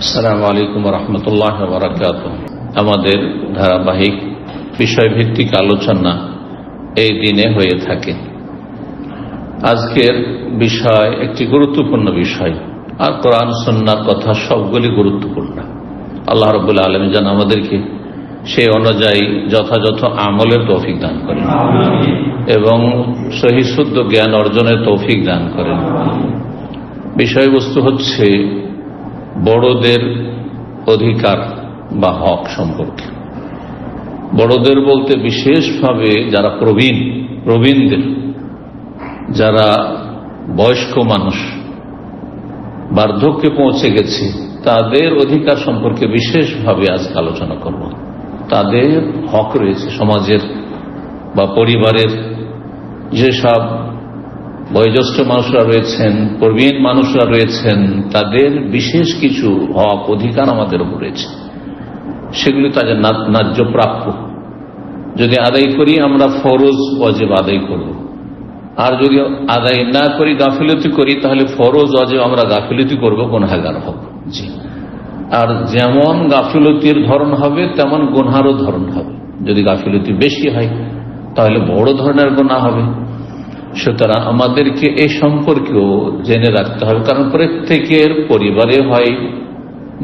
আসসালামু আলাইকুম ওয়া রাহমাতুল্লাহি ওয়া বারাকাতুহু। আমাদের ধারাবাহিক বিষয়ভিত্তিক আলোচনা এই দিনে হয়ে থাকে। আজকের বিষয় একটি গুরুত্বপূর্ণ বিষয়, আর কোরআন সুন্নাহর কথা সবগুলি গুরুত্বপূর্ণ। আল্লাহ রাব্বুল আলামিন যেন আমাদেরকে সেই অনুযায়ী যথাযথ আমলের তৌফিক দান করেন এবং সহি শুদ্ধ জ্ঞান অর্জনের তৌফিক দান করেন। বিষয়বস্তু হচ্ছে বড়দের অধিকার বা হক সম্পর্কে। বড়দের বলতে বিশেষভাবে যারা প্রবীণদের, যারা বয়স্ক মানুষ, বার্ধক্যে পৌঁছে গেছে, তাদের অধিকার সম্পর্কে বিশেষভাবে আজকে আলোচনা করব। তাদের হক রয়েছে সমাজের বা পরিবারের। যেসব বয়োজ্যেষ্ঠ মানুষরা রয়েছেন, প্রবীণ মানুষরা রয়েছেন, তাদের বিশেষ কিছু হক অধিকার আমাদের উপর রয়েছে। সেগুলি তাদের ন্যায্য প্রাপ্য। যদি আদায় করি আমরা ফরজ ওয়াজিব আদায় করব, আর যদি আদায় না করি, গাফিলতি করি, তাহলে ফরজ ওয়াজিব আমরা গাফিলতি করব, গুনাহগার হব। জি, আর যেমন গাফিলতির ধরন হবে তেমন গুনহারও ধরন হবে। যদি গাফিলতি বেশি হয় তাহলে বড় ধরনের গুনাহ হবে। সুতরাং আমাদেরকে এই সম্পর্কেও জেনে রাখতে হবে, কারণ প্রত্যেকের পরিবারে হয়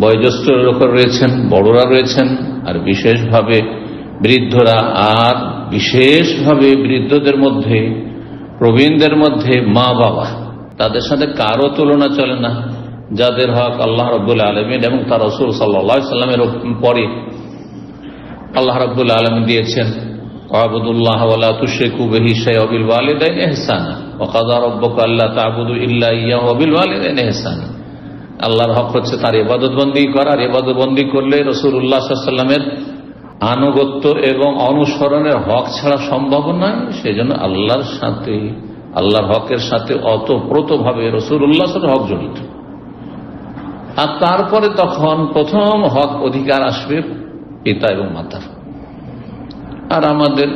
বয়োজ্যেষ্ঠ লোকরা রয়েছেন, বড়রা রয়েছেন, আর বিশেষভাবে বৃদ্ধরা। আর বিশেষভাবে বৃদ্ধদের মধ্যে, প্রবীণদের মধ্যে মা বাবা, তাদের সাথে কারো তুলনা চলে না। যাদের হক আল্লাহ রাব্বুল আলামিন এবং তার রাসূল সাল্লাল্লাহু আলাইহি সাল্লামের পরে আল্লাহ রাব্বুল আলামিন দিয়েছেন, ওয়াবুদুল্লাহ ওয়া লা তুশরিকু বিহি শাইআন ওয়া বিল ওয়ালিদাইনি ইহসানা ওয়া কাযা রাব্বুকা আল্লা তা'বুদু ইল্লা ইয়্যাহু ওয়া বিল ওয়ালিদাইনি ইহসানা। আল্লাহর হক হচ্ছে তার ইবাদত বন্দী করা, আর ইবাদত বন্দী করলে রাসূলুল্লাহ সাল্লাল্লাহু আলাইহি সাল্লামের আনুগত্য এবং অনুসরণের হক ছাড়া সম্ভব নয়। সেজন্য আল্লাহর সাথে, আল্লাহর হকের সাথে অতপ্রতভাবে রাসূলুল্লাহ সাল্লাল্লাহু আলাইহি হক জড়িত। আর তারপরে তখন প্রথম হক অধিকার আসবে পিতা এবং মাতার। আর আমাদের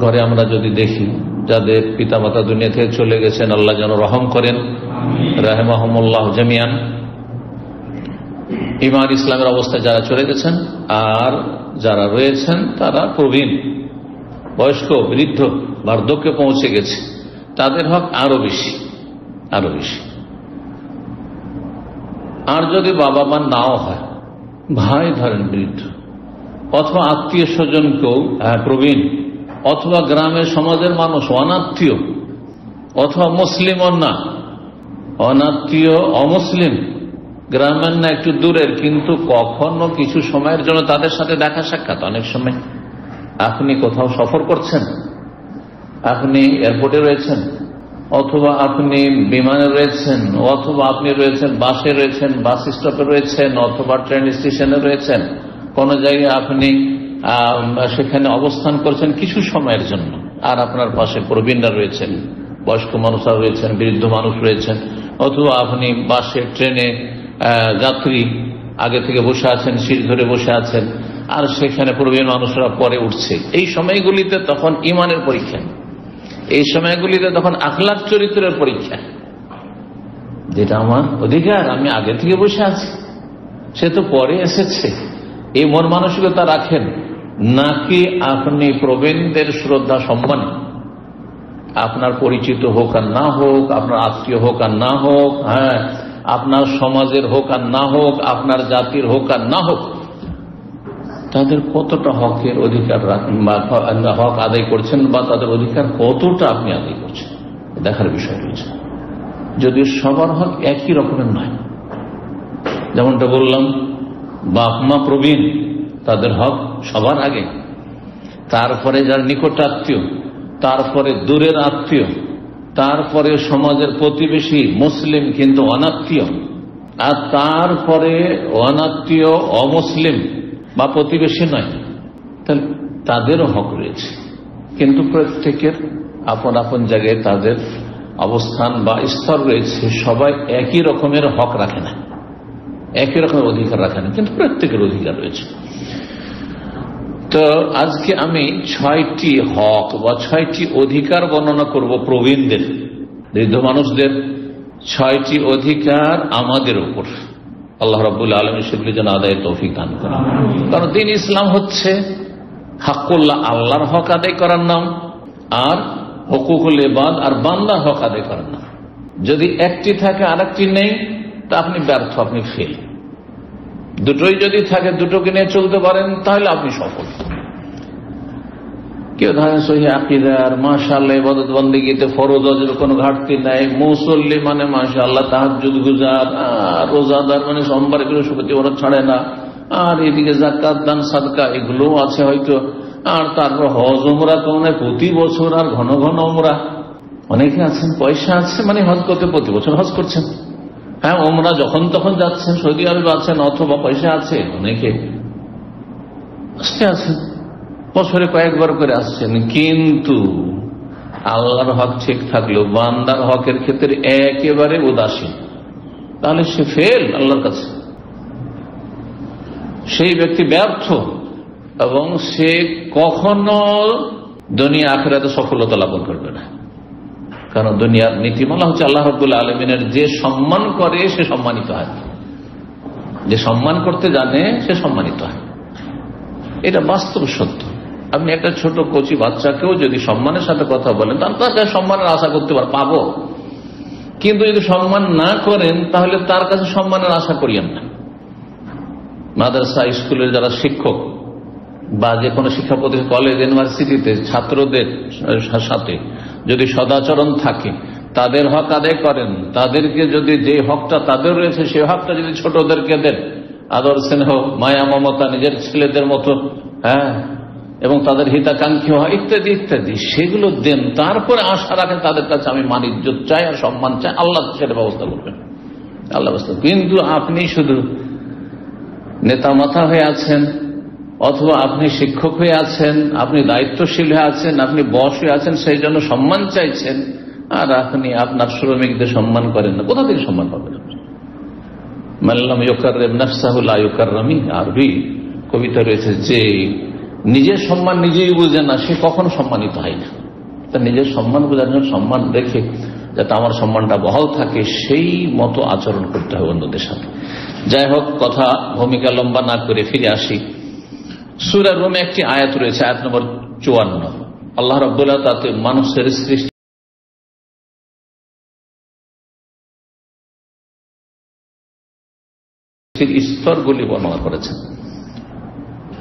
ঘরে আমরা যদি দেখি, যাদের পিতা মাতা দুনিয়া থেকে চলে গেছেন, আল্লাহ যেন রহম করেন, রাহিমাহুমুল্লাহ জামিয়ান, ঈমান ইসলামের অবস্থায় যারা চলে গেছেন, আর যারা রয়েছেন তারা প্রবীণ, বয়স্ক, বৃদ্ধ, বার্ধক্যে পৌঁছে গেছে, তাদের হক আরো বেশি। আর যদি বাবা মা নাও হয়, ভাই ধরেন বৃদ্ধ, অথবা আত্মীয় স্বজন কেউ প্রবীণ, অথবা গ্রামের সমাজের মানুষ অনাত্মীয়, অথবা মুসলিমও না, অনাত্মীয়, অমুসলিম, গ্রামের না, একটু দূরের, কিন্তু কখনো কিছু সময়ের জন্য তাদের সাথে দেখা সাক্ষাৎ। অনেক সময় আপনি কোথাও সফর করছেন, আপনি এয়ারপোর্টে রয়েছেন, অথবা আপনি বিমানে রয়েছেন, অথবা আপনি রয়েছেন বাসে রয়েছেন, বাস স্টপে রয়েছেন, অথবা ট্রেন স্টেশনে রয়েছেন, কোন জায়গায় আপনি সেখানে অবস্থান করছেন কিছু সময়ের জন্য, আর আপনার পাশে প্রবীণরা রয়েছেন, বয়স্ক মানুষরা রয়েছেন, বৃদ্ধ মানুষ রয়েছেন, অথবা আপনি বাসে, ট্রেনে যাত্রী, আগে থেকে বসে আছেন, সিট ধরে বসে আছেন, আর সেখানে প্রবীণ মানুষরা পরে উঠছে। এই সময়গুলিতে তখন ইমানের পরীক্ষা, এই সময়গুলিতে তখন আখলাক চরিত্রের পরীক্ষা। যেটা আমার অধিকার, আমি আগে থেকে বসে আছি, সে তো পরে এসেছে, এই মন মানসিকতা রাখেন। নাকি আপনি প্রবীণদের শ্রদ্ধা সম্মানে, আপনার পরিচিত হোক আর না হোক, আপনার আত্মীয় হোক আর না হোক, হ্যাঁ, আপনার সমাজের হোক আর না হোক, আপনার জাতির হোক আর না হোক, তাদের কতটা হকের অধিকার রাখেন বা হক আদায় করছেন, বা তাদের অধিকার কতটা আপনি আদায় করছেন, দেখার বিষয় রয়েছে। যদিও সবার হক একই রকমের নয়। যেমনটা বললাম, বাপ মা প্রবীণ, তাদের হক সবার আগে, তারপরে যার নিকট আত্মীয়, তারপরে দূরের আত্মীয়, তারপরে সমাজের প্রতিবেশী মুসলিম কিন্তু অনাত্মীয়, আর তারপরে অনাত্মীয় অমুসলিম বা প্রতিবেশী নয়, তাদেরও হক রয়েছে। কিন্তু প্রত্যেকের আপন আপন জায়গায় তাদের অবস্থান বা স্তর রয়েছে। সবাই একই রকমের হক রাখে না, একই রকমের অধিকার রাখে না, কিন্তু প্রত্যেকের অধিকার রয়েছে। তো আজকে আমি 6টি হক বা 6টি অধিকার বর্ণনা করব প্রবীণদের, বৃদ্ধ মানুষদের। 6টি অধিকার আমাদের উপর আল্লাহ রাব্বুল আলামিন সেগুলি যেন আদায়ের তৌফিক দান করেন। কারণ দিন ইসলাম হচ্ছে হাক্কুল্লাহ, আল্লাহর হক আদায় করার নাম, আর হুকুকুল ইবাদ আর বান্দার হক আদায় করার নাম। যদি একটি থাকে আর একটি নেই, তা আপনি ব্যর্থ, আপনি ফেল। দুটোই যদি থাকে, দুটোকে নিয়ে চলতে পারেন, তাহলে আপনি সফল। কেউ ধরেন সহি আকীদার, মাশাআল্লাহ ইবাদত বন্দেগীতে ফরজ ওয়াজিবের কোনো ঘাটতি নাই, মুসল্লি মানে মাশাআল্লাহ তাহাজ্জুদ গুজার, রোজাদার মানে সোমবার বৃহস্পতি ওরা ছাড়ে না, আর এদিকে যাকাত দান সাদকা এগুলো আছে হয়তো, আর তারপর হজ উমরা তো মানে প্রতি বছর, আর ঘন ঘন উমরা। অনেকে আছেন পয়সা আছে মানে হজ করতে প্রতি বছর হজ করছেন, হ্যাঁ উমরা যখন তখন যাচ্ছেন, সৌদি আরবে আছেন, অথবা পয়সা আছে অনেকে আছেন, বছরে কয়েকবার করে আসছেন, কিন্তু আল্লাহর হক ঠিক থাকলেও বান্দার হকের ক্ষেত্রে একেবারে উদাসীন, তাহলে সে ফেল আল্লাহর কাছে, সেই ব্যক্তি ব্যর্থ, এবং সে কখনো দুনিয়া আখিরাতে সফলতা লাভ করবে না। কারণ দুনিয়ার নীতিমালা হচ্ছে আল্লাহ রাব্বুল আলামিনের যে সম্মান করে সে সম্মানিত হয়, যে সম্মান করতে জানে সে সম্মানিত হয়। এটা বাস্তব সত্য। আপনি একটা ছোট কচি বাচ্চাকেও যদি সম্মানের সাথে কথা বলেন, তার কাছে সম্মানের আশা করতে পাবো, কিন্তু যদি সম্মান না করেন তাহলে তার কাছে সম্মানের আশা করিয়েন না। মাদ্রাসা স্কুলের যারা শিক্ষক বা যে কোনো শিক্ষা প্রতিষ্ঠান, কলেজ, ইউনিভার্সিটিতে ছাত্রদের সাথে যদি সদাচরণ থাকে, তাদের হক আদায় করেন, তাদেরকে যদি যে হকটা তাদের রয়েছে সেই হকটা যদি ছোটদেরকে দেন, আদর স্নেহ মায়া মমতা নিজের ছেলেদের মতো, হ্যাঁ, এবং তাদের হিতাকাঙ্ক্ষী হয় ইত্যাদি ইত্যাদি, সেগুলো দেন, তারপরে আশা রাখেন তাদের কাছে আমি মান ইজ্জত চাই আর সম্মান চাই, আল্লাহ সেটা ব্যবস্থা করবেন, আল্লাহ ব্যবস্থা। কিন্তু আপনি শুধু নেতা মাথা হয়ে আছেন, অথবা আপনি শিক্ষক হয়ে আছেন, আপনি দায়িত্বশীল হয়ে আছেন, আপনি বস হয়ে আছেন, সেই জন্য সম্মান চাইছেন, আর আপনি আপনার শ্রমিকদের সম্মান করেন না, কোথা থেকে সম্মান পাবেন? মাল্লাম ইউকাররিম নাফসাহু লা ইউকাররামি, আরবি কবিতা রয়েছে, যে নিজের সম্মান নিজেই বুঝে না সে কখনো সম্মানিত হয় না। তা নিজের সম্মান বোঝার জন্য, সম্মান রেখে যাতে আমার সম্মানটা বহাল থাকে, সেই মতো আচরণ করতে হবে অন্যদের সাথে। যাই হোক, কথা ভূমিকা লম্বা না করে ফিরে আসি। সূরা রুমে একটি আয়াত রয়েছে, আয়াত নম্বর 54। আল্লাহ রাব্বুল আলামিন তাতে মানুষের সৃষ্টির স্তরগুলি বর্ণনা করেছেন।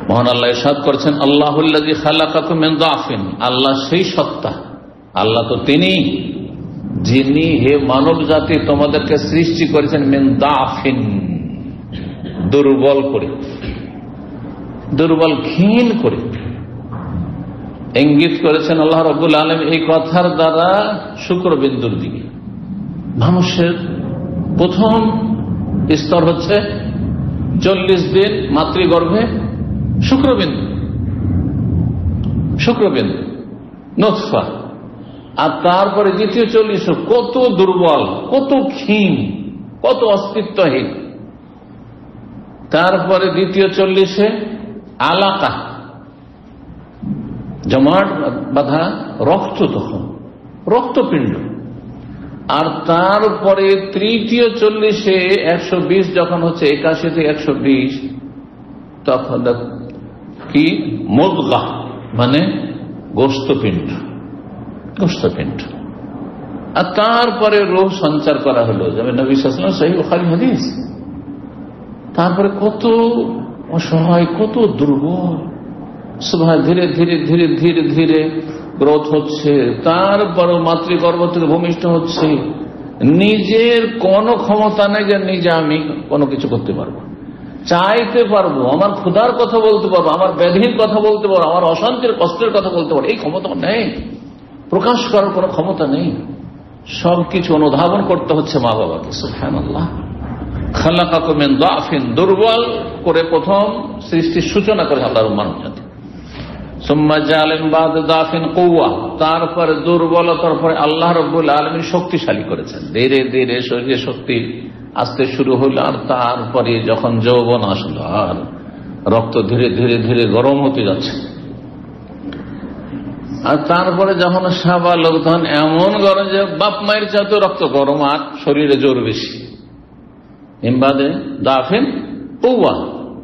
মহান আল্লাহ ইরশাদ করেছেন, আল্লাহুল্লাযী খালাকাকুম মিন দাফিন, আল্লাহ সেই সত্তা, আল্লাহ তো তিনি যিনি হে মানব জাতি তোমাদেরকে সৃষ্টি করেছেন মিন দাফিন, দুর্বল করে, দুর্বল ক্ষীণ করে। ইঙ্গিত করেছেন আল্লাহ রাব্বুল আলামিন এই কথার দ্বারা শুক্রবিন্দুর দিকে। মানুষের প্রথম স্তর হচ্ছে 40 দিন মাতৃগর্ভে শুক্রবিন্দু, শুক্রবিন্দু নতফা, আর তারপরে দ্বিতীয় 40 কত দুর্বল, কত ক্ষীণ, কত অস্তিত্বহীন। তারপরে দ্বিতীয় 40 আলাকা, জমাট বাঁধা রক্ত, তখন রক্তপিণ্ড। আর তারপরে তৃতীয় 40 120 যখন হচ্ছে, 81 থেকে 120, তখন কি মুদগা মানে গোশতপিণ্ড, গোশতপিণ্ড। আর তারপরে রূহ সঞ্চার করা হলো, যেমন নবী সাল্লাল্লাহু আলাইহি ওয়াসাল্লাম সহিহ বুখারী হাদিস। তারপরে কত অসহায়, কত দুর্বল, ধীরে ধীরে ধীরে ধীরে ধীরে গ্রোথ হচ্ছে, তারপরে মাতৃগর্ভ থেকে ভূমিষ্ঠ হচ্ছে। নিজের কোনো ক্ষমতা নেই যে নিজে আমি কোনো কিছু করতে পারবো, চাইতে পারবো, আমার ক্ষুধার কথা বলতে পারবো, আমার ব্যাধির কথা বলতে পারবো, আমার অশান্তির কষ্টের কথা বলতে পারবো, এই ক্ষমতা নেই, প্রকাশ করার কোনো ক্ষমতা নেই। সবকিছু অনুধাবন করতে হচ্ছে মা বাবাকে। সুবহানাল্লাহ। খালাকাকুম মিন দাফিন, দুর্বল করে প্রথম সৃষ্টির সূচনা করে আল্লাহর মানব জাতি। সুম্মা জাআলা মিন বা'দি দাফিন কুওয়া, তারপরে দুর্বলতার পরে আল্লাহ রাব্বুল আলামিন শক্তিশালী করেছেন। ধীরে ধীরে শরীরে শক্তি আসতে শুরু হলো, আর তারপরে যখন যৌবন আসলো, আর রক্ত ধীরে ধীরে ধীরে গরম হতে যাচ্ছে, আর তারপরে যখন সাবালক, তখন এমন গরম যে বাপ মায়ের চাইতে রক্ত গরম, আর শরীরে জোর বেশি। ইমবাদে দাফেন কৌয়া,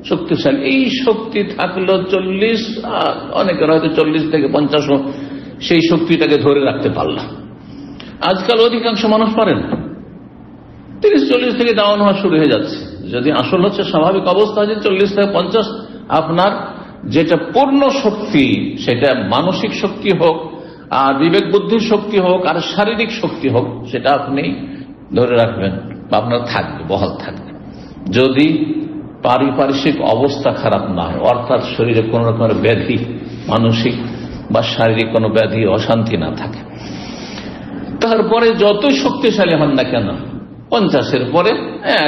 শক্তিশালী। এই শক্তি থাকলো 40, অনেকের হয়তো 40 থেকে 50, সেই শক্তিটাকে ধরে রাখতে পারলাম। আজকাল অধিকাংশ মানুষ পারেন 30-40 থেকে ডাউন হওয়া শুরু হয়ে যাচ্ছে। যদি আসল হচ্ছে স্বাভাবিক অবস্থা যে 40 থেকে 50, আপনার যেটা পূর্ণ শক্তি, সেটা মানসিক শক্তি হোক, আর বিবেক বুদ্ধির শক্তি হোক, আর শারীরিক শক্তি হোক, সেটা আপনি ধরে রাখবেন বা আপনার থাকবে, বহাল থাকবে, যদি পারিপার্শ্বিক অবস্থা খারাপ না হয়, অর্থাৎ শরীরে কোন রকমের ব্যাধি, মানসিক বা শারীরিক কোনো ব্যাধি, অশান্তি না থাকে। তারপরে যতই শক্তিশালী হন না কেন, 50-এর পরে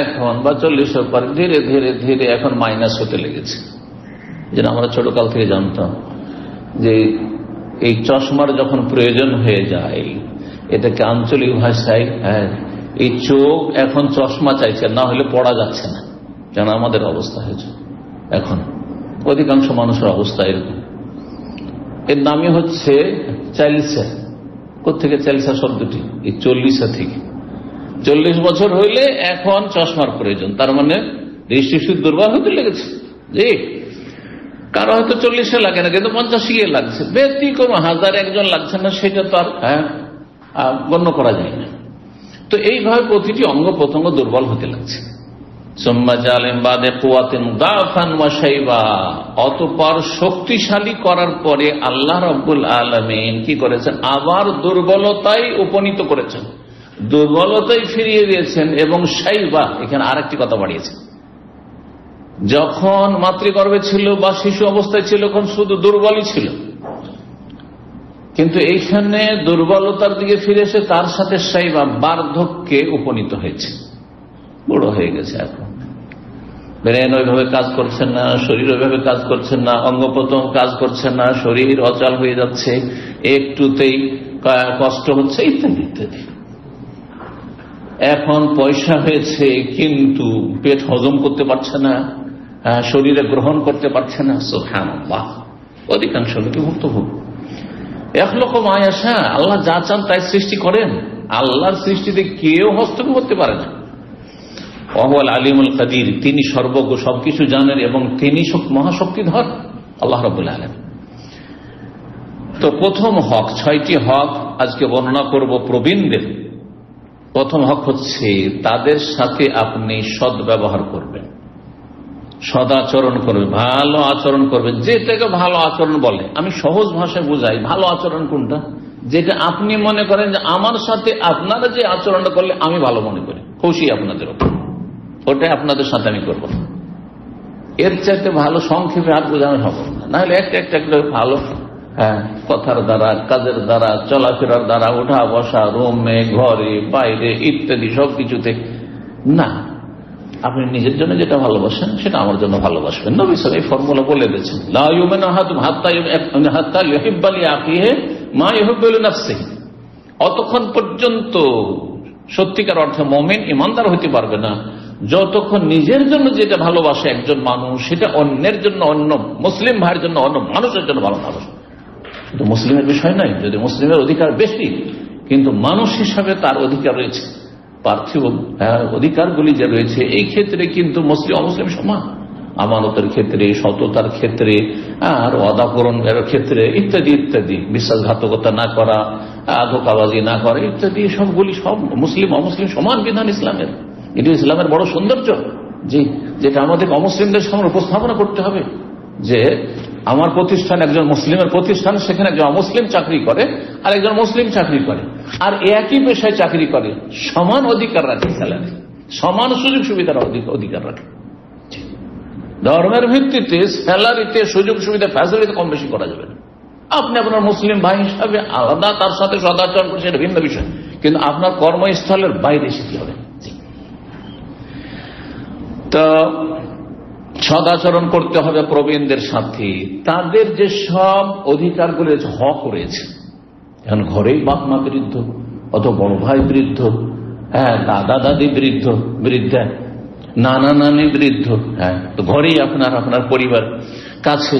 এখন বা 40-এর পরে ধীরে ধীরে ধীরে এখন মাইনাস হতে লেগেছে। যেন আমরা ছোটকাল থেকে জানতাম যে এই চশমার যখন প্রয়োজন হয়ে যায়, এটাকে আঞ্চলিক ভাষায় এই চোখ এখন চশমা চাইছে, না হলে পড়া যাচ্ছে না, যেন আমাদের অবস্থা হয়েছে। এখন অধিকাংশ মানুষের অবস্থা এরকম। এর নামই হচ্ছে চাইলসা। কোথেকে চাইলসা শব্দটি? এই 40 থেকে। 40 বছর হইলে এখন চশমার প্রয়োজন, তার মানে দৃষ্টিশক্তি দুর্বল হতে লেগেছে। জি, কারো হয়তো 40-এ লাগে না, কিন্তু 50-এ লাগছে। ব্যতিক্রম 1000 একজন লাগছে না, সেটা তো আর গণ্য করা যায় না। তো এইভাবে প্রতিটি অঙ্গ প্রত্যঙ্গ দুর্বল হতে লাগছে। অতঃপর শক্তিশালী করার পরে আল্লাহ রাব্বুল আলামিন কি করেছেন? আবার দুর্বলতায় উপনীত করেছেন, দুর্বলতায় ফিরিয়ে দিয়েছেন। এবং শাইবা, এখানে আরেকটি কথা বাড়িয়েছেন। যখন মাতৃগর্ভে ছিল বা শিশু অবস্থায় ছিল, তখন শুধু দুর্বলই ছিল, কিন্তু এইখানে দুর্বলতার দিকে ফিরে এসে তার সাথে শাইবা, বার্ধক্যে উপনীত হয়েছে, বড় হয়ে গেছে। এখন ব্রেন ওইভাবে কাজ করছে না, শরীর ওইভাবে কাজ করছে না, অঙ্গ প্রত্যঙ্গ কাজ করছে না, শরীর অচল হয়ে যাচ্ছে, একটুতেই কষ্ট হচ্ছে, ইত্যাদি ইত্যাদি। এখন পয়সা হয়েছে, কিন্তু পেট হজম করতে পারছে না, শরীরে গ্রহণ করতে পারছে না। সুবহানাল্লাহ, অধিকাংশ লোকে ভুক্তভোগ। ইয়াখলুকু মা ইয়াশা, আল্লাহ যা চান তাই সৃষ্টি করেন। আল্লাহর সৃষ্টিতে কেউ হস্তক্ষেপ করতে পারে না। ওয়াহুয়াল আলিমুল কাদির, তিনি সর্বজ্ঞ, সবকিছু জানেন, এবং তিনি মহাশক্তিধর আল্লাহ রাব্বুল আলামিন। তো প্রথম হক, 6টি হক আজকে বর্ণনা করব প্রবীণদের। প্রথম হক হচ্ছে তাদের সাথে আপনি সদ্ব্যবহার করবেন, সদাচরণ করবেন, ভালো আচরণ করবেন। যেটাকে ভালো আচরণ বলে, আমি সহজ ভাষায় বুঝাই, ভালো আচরণ কোনটা? যেটা আপনি মনে করেন যে আমার সাথে আপনারা যে আচরণটা করলে আমি ভালো মনে করি, খুশি আপনাদের ওপর, ওটাই আপনাদের সাথে আমি করবো। এর চাইতে ভালো সংক্ষেপে আর বোঝানো হবে না। নাহলে একটা একটা ভালো কথার দ্বারা, কাজের দ্বারা, চলাফেরার দ্বারা, ওঠা বসা, রুমে, ঘরে, বাইরে ইত্যাদি সবকিছুতে না, আপনি নিজের জন্য যেটা ভালোবাসেন সেটা আমার জন্য ভালোবাসবেন। নবী সাল্লাল্লাহু আলাইহি ওয়াসাল্লাম এই ফর্মুলা বলে দিয়েছেন, লা ইউমিনু আহাদুকুম হাত্তা ইউহিব্বা লিআখিহি মা ইউহিব্বু লিনাফসিহি। অতক্ষণ পর্যন্ত সত্যিকার অর্থে মুমিন ইমানদার হতে পারবে না যতক্ষণ নিজের জন্য যেটা ভালোবাসে একজন মানুষ, সেটা অন্যের জন্য, অন্য মুসলিম ভাইয়ের জন্য, অন্য মানুষের জন্য ভালোবাসে। কিন্তু মুসলিমের বিষয় নয়, যদি মুসলিমের অধিকার বেশি, কিন্তু মানুষ হিসাবে তার অধিকার রয়েছে, পার্থিব অধিকারগুলি যে রয়েছে, এই ক্ষেত্রে কিন্তু মুসলিম অমুসলিম সমান। আমানতের ক্ষেত্রে, সততার ক্ষেত্রে, আর ওয়াদা পূরণের ক্ষেত্রে ইত্যাদি ইত্যাদি, বিশ্বাসঘাতকতা না করা, ধোঁকাবাজি না করা ইত্যাদি, সবগুলি সব মুসলিম অমুসলিম সমান বিধান ইসলামের। এটি ইসলামের বড় সৌন্দর্য, যেটা আমাদের অমুসলিমদের সামনে উপস্থাপনা করতে হবে, যে আমার প্রতিষ্ঠান একজন মুসলিমের প্রতিষ্ঠান, সেখানে একজন অমুসলিম চাকরি করে আর একজন মুসলিম চাকরি করে, আর একই পেশায় চাকরি করে, সমান অধিকার রাখে, স্যালারি সমান, সুযোগ সুবিধার অধিকার রাখে। ধর্মের ভিত্তিতে স্যালারিতে, সুযোগ সুবিধা, ফ্যাসিলিটি কম বেশি করা যাবে না। আপনি আপনার মুসলিম ভাই হিসাবে আলাদা, তার সাথে সদাচরণ করছে, এটা ভিন্ন বিষয়, কিন্তু আপনার কর্মস্থলের বাইরে শিখতে হবে। তো সদাচরণ করতে হবে প্রবীণদের সাথে, তাদের যে সব অধিকারগুলো হক রয়েছে। এখন ঘরেই বাপ মা বৃদ্ধ, অত বড় ভাই বৃদ্ধ, দাদা দাদি বৃদ্ধা, নানা নানি বৃদ্ধ, তো ঘরেই আপনার পরিবার কাছে,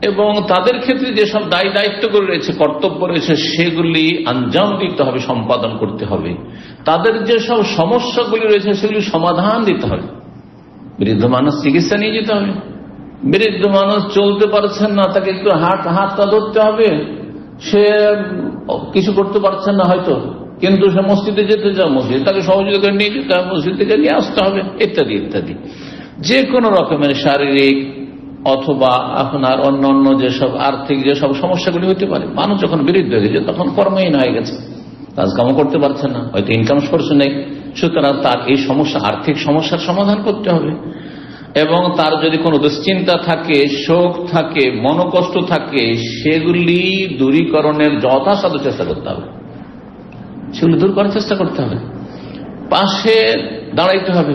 এবং তাদের ক্ষেত্রে যেসব দায়ী দায়িত্বগুলো রয়েছে, কর্তব্য রয়েছে, সেগুলি আঞ্জাম দিতে হবে, সম্পাদন করতে হবে। তাদের যেসব সমস্যাগুলি রয়েছে সেগুলি সমাধান দিতে হবে। বৃদ্ধ মানুষ চিকিৎসা নিয়ে যেতে হবে, বৃদ্ধ মানুষ চলতে পারছেন না, তাকে একটু হাতটা ধরতে হবে, সে কিছু করতে পারছেন না হয়তো, কিন্তু সে মসজিদে যেতে চায়, মসজিদে তাকে সহযোগিতা করে নিয়ে যেতে হবে, মসজিদ থেকে নিয়ে আসতে হবে, ইত্যাদি ইত্যাদি। যে কোনো রকমের শারীরিক অথবা আপনার অন্য যেসব আর্থিক যেসব সমস্যাগুলি হতে পারে, মানুষ যখন বৃদ্ধ হয়ে গেছে তখন কর্মহীন হয়ে গেছে, কাজকামও করতে পারছে না, হয়তো ইনকাম সোর্স নেই, সুতরাং তার এই সমস্যা, আর্থিক সমস্যার সমাধান করতে হবে। এবং তার যদি কোনো দুশ্চিন্তা থাকে, শোক থাকে, মনোকষ্ট থাকে, সেগুলি দূরীকরণের যথাসাধ্য চেষ্টা করতে হবে, সেগুলি দূর করার চেষ্টা করতে হবে, পাশে দাঁড়াইতে হবে,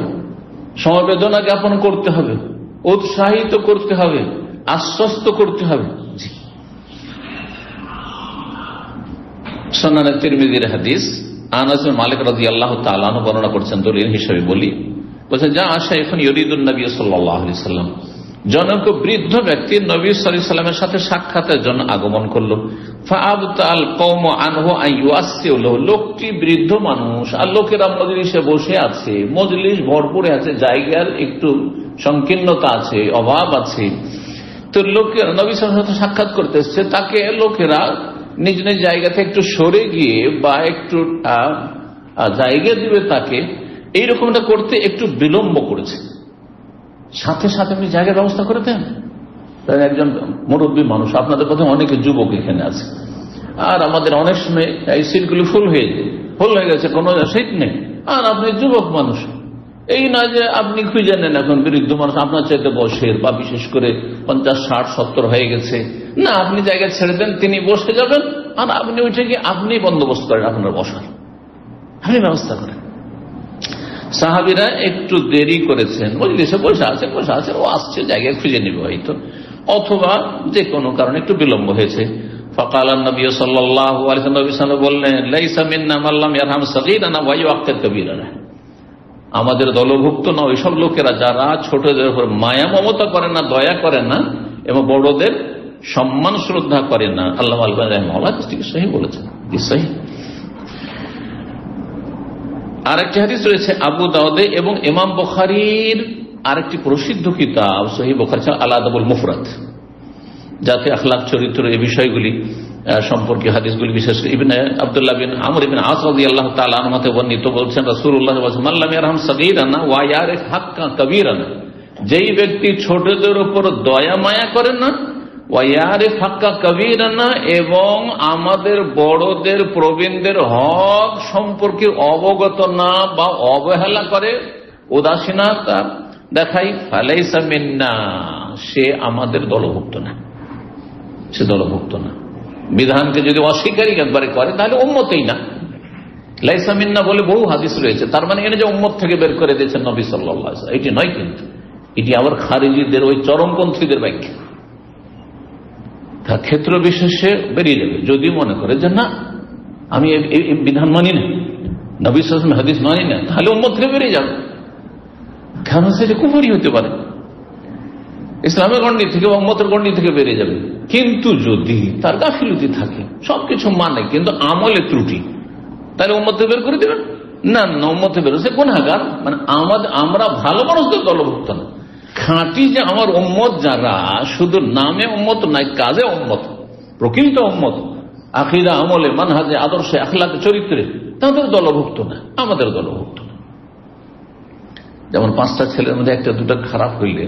সমবেদনা জ্ঞাপন করতে হবে, উৎসাহিত করতে হবে, আশ্বস্ত করতে হবে। সুনানে তিরমিজির হাদিস, আনাস বিন মালিক রাদিয়াল্লাহু তাআলা আনহু বর্ণনা করছেন, দলিল হিসেবে বলি, বলছেন যা আশা এখন ইউরিদুন নবী সাল্লাল্লাহু আলাইহি সাল্লাম, জনক বৃদ্ধ ব্যক্তি নবী সাল্লাল্লাহু আলাইহি সাল্লামের সাথে সাক্ষাতের জন্য আগমন করলো। ফাআবতাল কওম আনহু আইয়াসিউ লাহু, লোকটি বৃদ্ধ মানুষ আর লোকেরা মজলিসে বসে আছে, মজলিস ভরপুরে আছে, জায়গার একটু সংকীর্ণতা আছে, অভাব আছে, তো লোকেরা নবী সাল্লাল্লাহু আলাইহি সাল্লামের সাথে সাক্ষাৎ করতে এসছে, তাকে লোকেরা নিজ নিজ জায়গা থেকে একটু সরে গিয়ে বা একটু জায়গা দিবে তাকে, এইরকমটা করতে একটু বিলম্ব করেছে। সাথে সাথে আপনি জায়গার ব্যবস্থা করে দেন। একজন মুরব্বী মানুষ, আপনাদের কথা অনেকে যুবক এখানে আছে, আর আমাদের অনেক সময় এই সিটগুলি ফুল হয়ে গেছে, কোনো সিট নেই, আর আপনি যুবক মানুষ, এই না যে আপনি খুঁজে নেন এখন বৃদ্ধ মানুষ আপনার চাইতে বয়সের বা বিশেষ করে 50, 60, 70 হয়ে গেছে, না, আপনি জায়গা ছেড়ে দেন, তিনি বসে যাবেন, আর আপনি উঠে গিয়ে আপনি বন্দোবস্ত করেন আপনার বসার, আপনি ব্যবস্থা করেন। সাহাবীরা একটু দেরি করেছেন, মজলিসে বসে আছেন, ও আসছে, জায়গা খুঁজে নিবে হয়তো, অথবা যে কোনো কারণে একটু বিলম্ব হয়েছে। ফাকাল নবী সাল্লাল্লাহু আলাইহি ওয়াসাল্লাম বললেন, লাইসা মিন্না মান লাম ইয়ারহাম সাগীরানা ওয়া ইউআক্কির কাবীরানা, আমাদের দলভুক্ত না ওইসব লোকেরা যারা ছোটদের উপর মায়া মমতা করে না, দয়া করে না, এবং বড়দের সম্মান শ্রদ্ধা করে না। আল্লামা আলবানী রাহিমাহুল্লাহ সহিহ বলেছেন, সহিহ। আরেকটি হাদিস রয়েছে আবু দাউদে এবং ইমাম বুখারীর আরেকটি প্রসিদ্ধ কিতাব সহিহ বুখারী আল আদাবুল মুফরাদ, যাতে আখলাক, চরিত্র, এই বিষয়গুলি সম্পর্কে হাদিসগুলি, বিশেষ করে ইবনে আব্দুল্লাহ বিন আমর ইবনে আস রাদিয়াল্লাহু তাআলা আনহু হতে বর্ণিত, বলছেন রাসূলুল্লাহ সাল্লাল্লাহু আলাইহি ওয়াসাল্লাম, মান লাম ইয়ারহাম সাগীরানা ওয়া ইয়ারিফ হাক্কা কাবীরানা, যেই ব্যক্তি ছোটদের উপর দয়া মায়া করেন না, ওয়া ইয়ারিফ হাক্কা কাবীরানা, এবং আমাদের বড়দের, প্রবীণদের হক সম্পর্কে অবগত না বা অবহেলা করে, উদাসীনতা দেখাই, ফালাইসা মিন্না, সে আমাদের দলভুক্ত না, সে দলভুক্ত না। বিধানকে যদি অস্বীকারী একবারে করে তাহলে উম্মতেই না। লাইসা মিন্না বলে বহু হাদিস রয়েছে, তার মানে এনে যে উম্মত থেকে বের করে দিয়েছেন নবী সাল্লাল্লাহু আলাইহি ওয়াসাল্লাম, এটি নয়, কিন্তু এটি আবার খারিজিদের, ওই চরমপন্থীদের ব্যাখ্যা। তার ক্ষেত্র বিশেষে বেরিয়ে যাবে, যদি মনে করে যে না, আমি এই বিধান মানি না, নবী সাল্লাল্লাহু আলাইহি ওয়াসাল্লাম হাদিস মানি না, তাহলে উম্মত থেকে বেরিয়ে যাবে, কারণ সেটা কুফরি হতে পারে, ইসলামের গণ্ডি থেকে, উম্মতের গণ্ডি থেকে বেরিয়ে যাবে। কিন্তু যদি তার গাফিলতি থাকে, সবকিছু মানে কিন্তু আমলে ত্রুটি, তাহলে উম্মতে বের করে দেবেন না, উম্মতে বের হচ্ছে গুনাহগার, মানে আমরা ভালো মানুষদের দলভুক্ত না। খাঁটি যে আমার উম্মত যারা, শুধু নামে উম্মত নাই, কাজে উম্মত, প্রকৃত উম্মত, আকীদা, আমলে, মানহাজে, আদর্শে, আখলাকে, চরিত্রে, তাদের দলভুক্ত না, আমাদের দলভুক্ত না। যেমন 5টা ছেলের মধ্যে 1-2টা খারাপ হইলে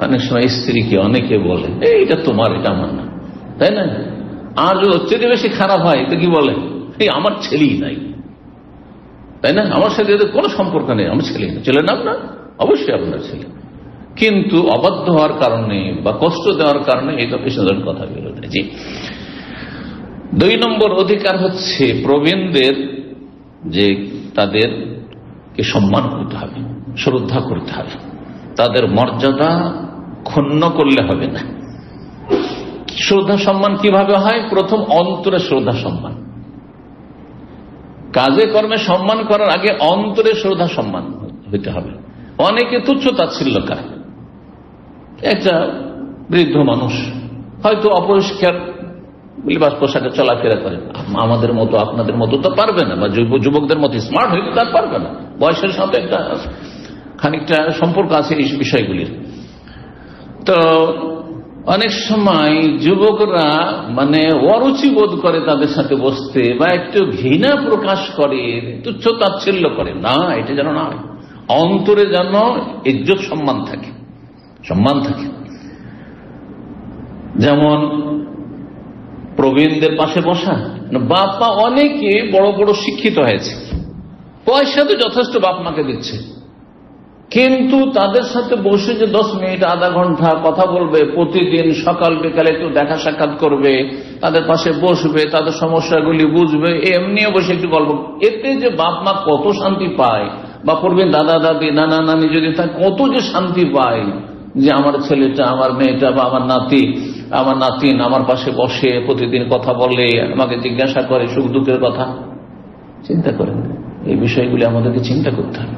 অনেক সময় স্ত্রীকে অনেকে বলে, এইটা তোমার, এটা আমার না, তাই না? আর যদি অত্যধিক বেশি খারাপ হয় তো কি বলে, এই আমার ছেলেই নাই, তাই না? আমার সাথে কোনো সম্পর্ক নেই, আমার ছেলেই না। ছেলের নাম না, অবশ্যই আপনার ছেলে, কিন্তু অবাধ্য হওয়ার কারণে বা কষ্ট দেওয়ার কারণে এই ধরনের কথা বেরোতে। জি। 2 নম্বর অধিকার হচ্ছে প্রবীণদের, যে তাদেরকে সম্মান করতে হবে, শ্রদ্ধা করতে হবে, তাদের মর্যাদা ক্ষুণ্ণ করলে হবে না। শ্রদ্ধা সম্মান কিভাবে হয়? প্রথম অন্তরে শ্রদ্ধা সম্মান, কাজে কর্মে সম্মান করার আগে অন্তরে শ্রদ্ধা সম্মান হইতে হবে। অনেকে তুচ্ছ তাচ্ছিল্য করে, একটা বৃদ্ধ মানুষ হয়তো অপরিষ্কার লিবাস পোশাকে চলাফেরা করে, আমাদের মতো আপনাদের মতো তো পারবে না, বা যুবকদের মতো স্মার্ট হইতে তার পারবে না। বয়সের সাথে একটা খানিকটা সম্পর্ক আছে এই বিষয়গুলির। তো অনেক সময় যুবকরা মানে অরুচি বোধ করে তাদের সাথে বসতে, বা একটু ঘৃণা প্রকাশ করে, তুচ্ছ তাচ্ছিল্য করে। না, এটা যেন না, অন্তরে যেন ইজ্জত সম্মান থাকে, সম্মান থাকে। যেমন প্রবীণদের পাশে বসা, বাপ মা অনেকে বড় বড় শিক্ষিত হয়েছে, পয়সা তো যথেষ্ট বাপ মাকে দিচ্ছে, কিন্তু তাদের সাথে বসে যে 10 মিনিট আধা ঘন্টা কথা বলবে, প্রতিদিন সকাল বিকালে একটু দেখা সাক্ষাৎ করবে, তাদের পাশে বসবে, তাদের সমস্যাগুলি বুঝবে, এমনিও বসে একটু গল্প, এতে যে বাপ মা কত শান্তি পায়, বা প্রবীণ দাদা দাদি নানা নানি যদি তার কত যে শান্তি পায়, যে আমার ছেলেটা, আমার মেয়েটা, বা আমার নাতি, আমার নাতিন আমার পাশে বসে প্রতিদিন কথা বলে, আমাকে জিজ্ঞাসা করে সুখ দুঃখের কথা। চিন্তা করেন, এই বিষয়গুলি আমাদেরকে চিন্তা করতে হবে।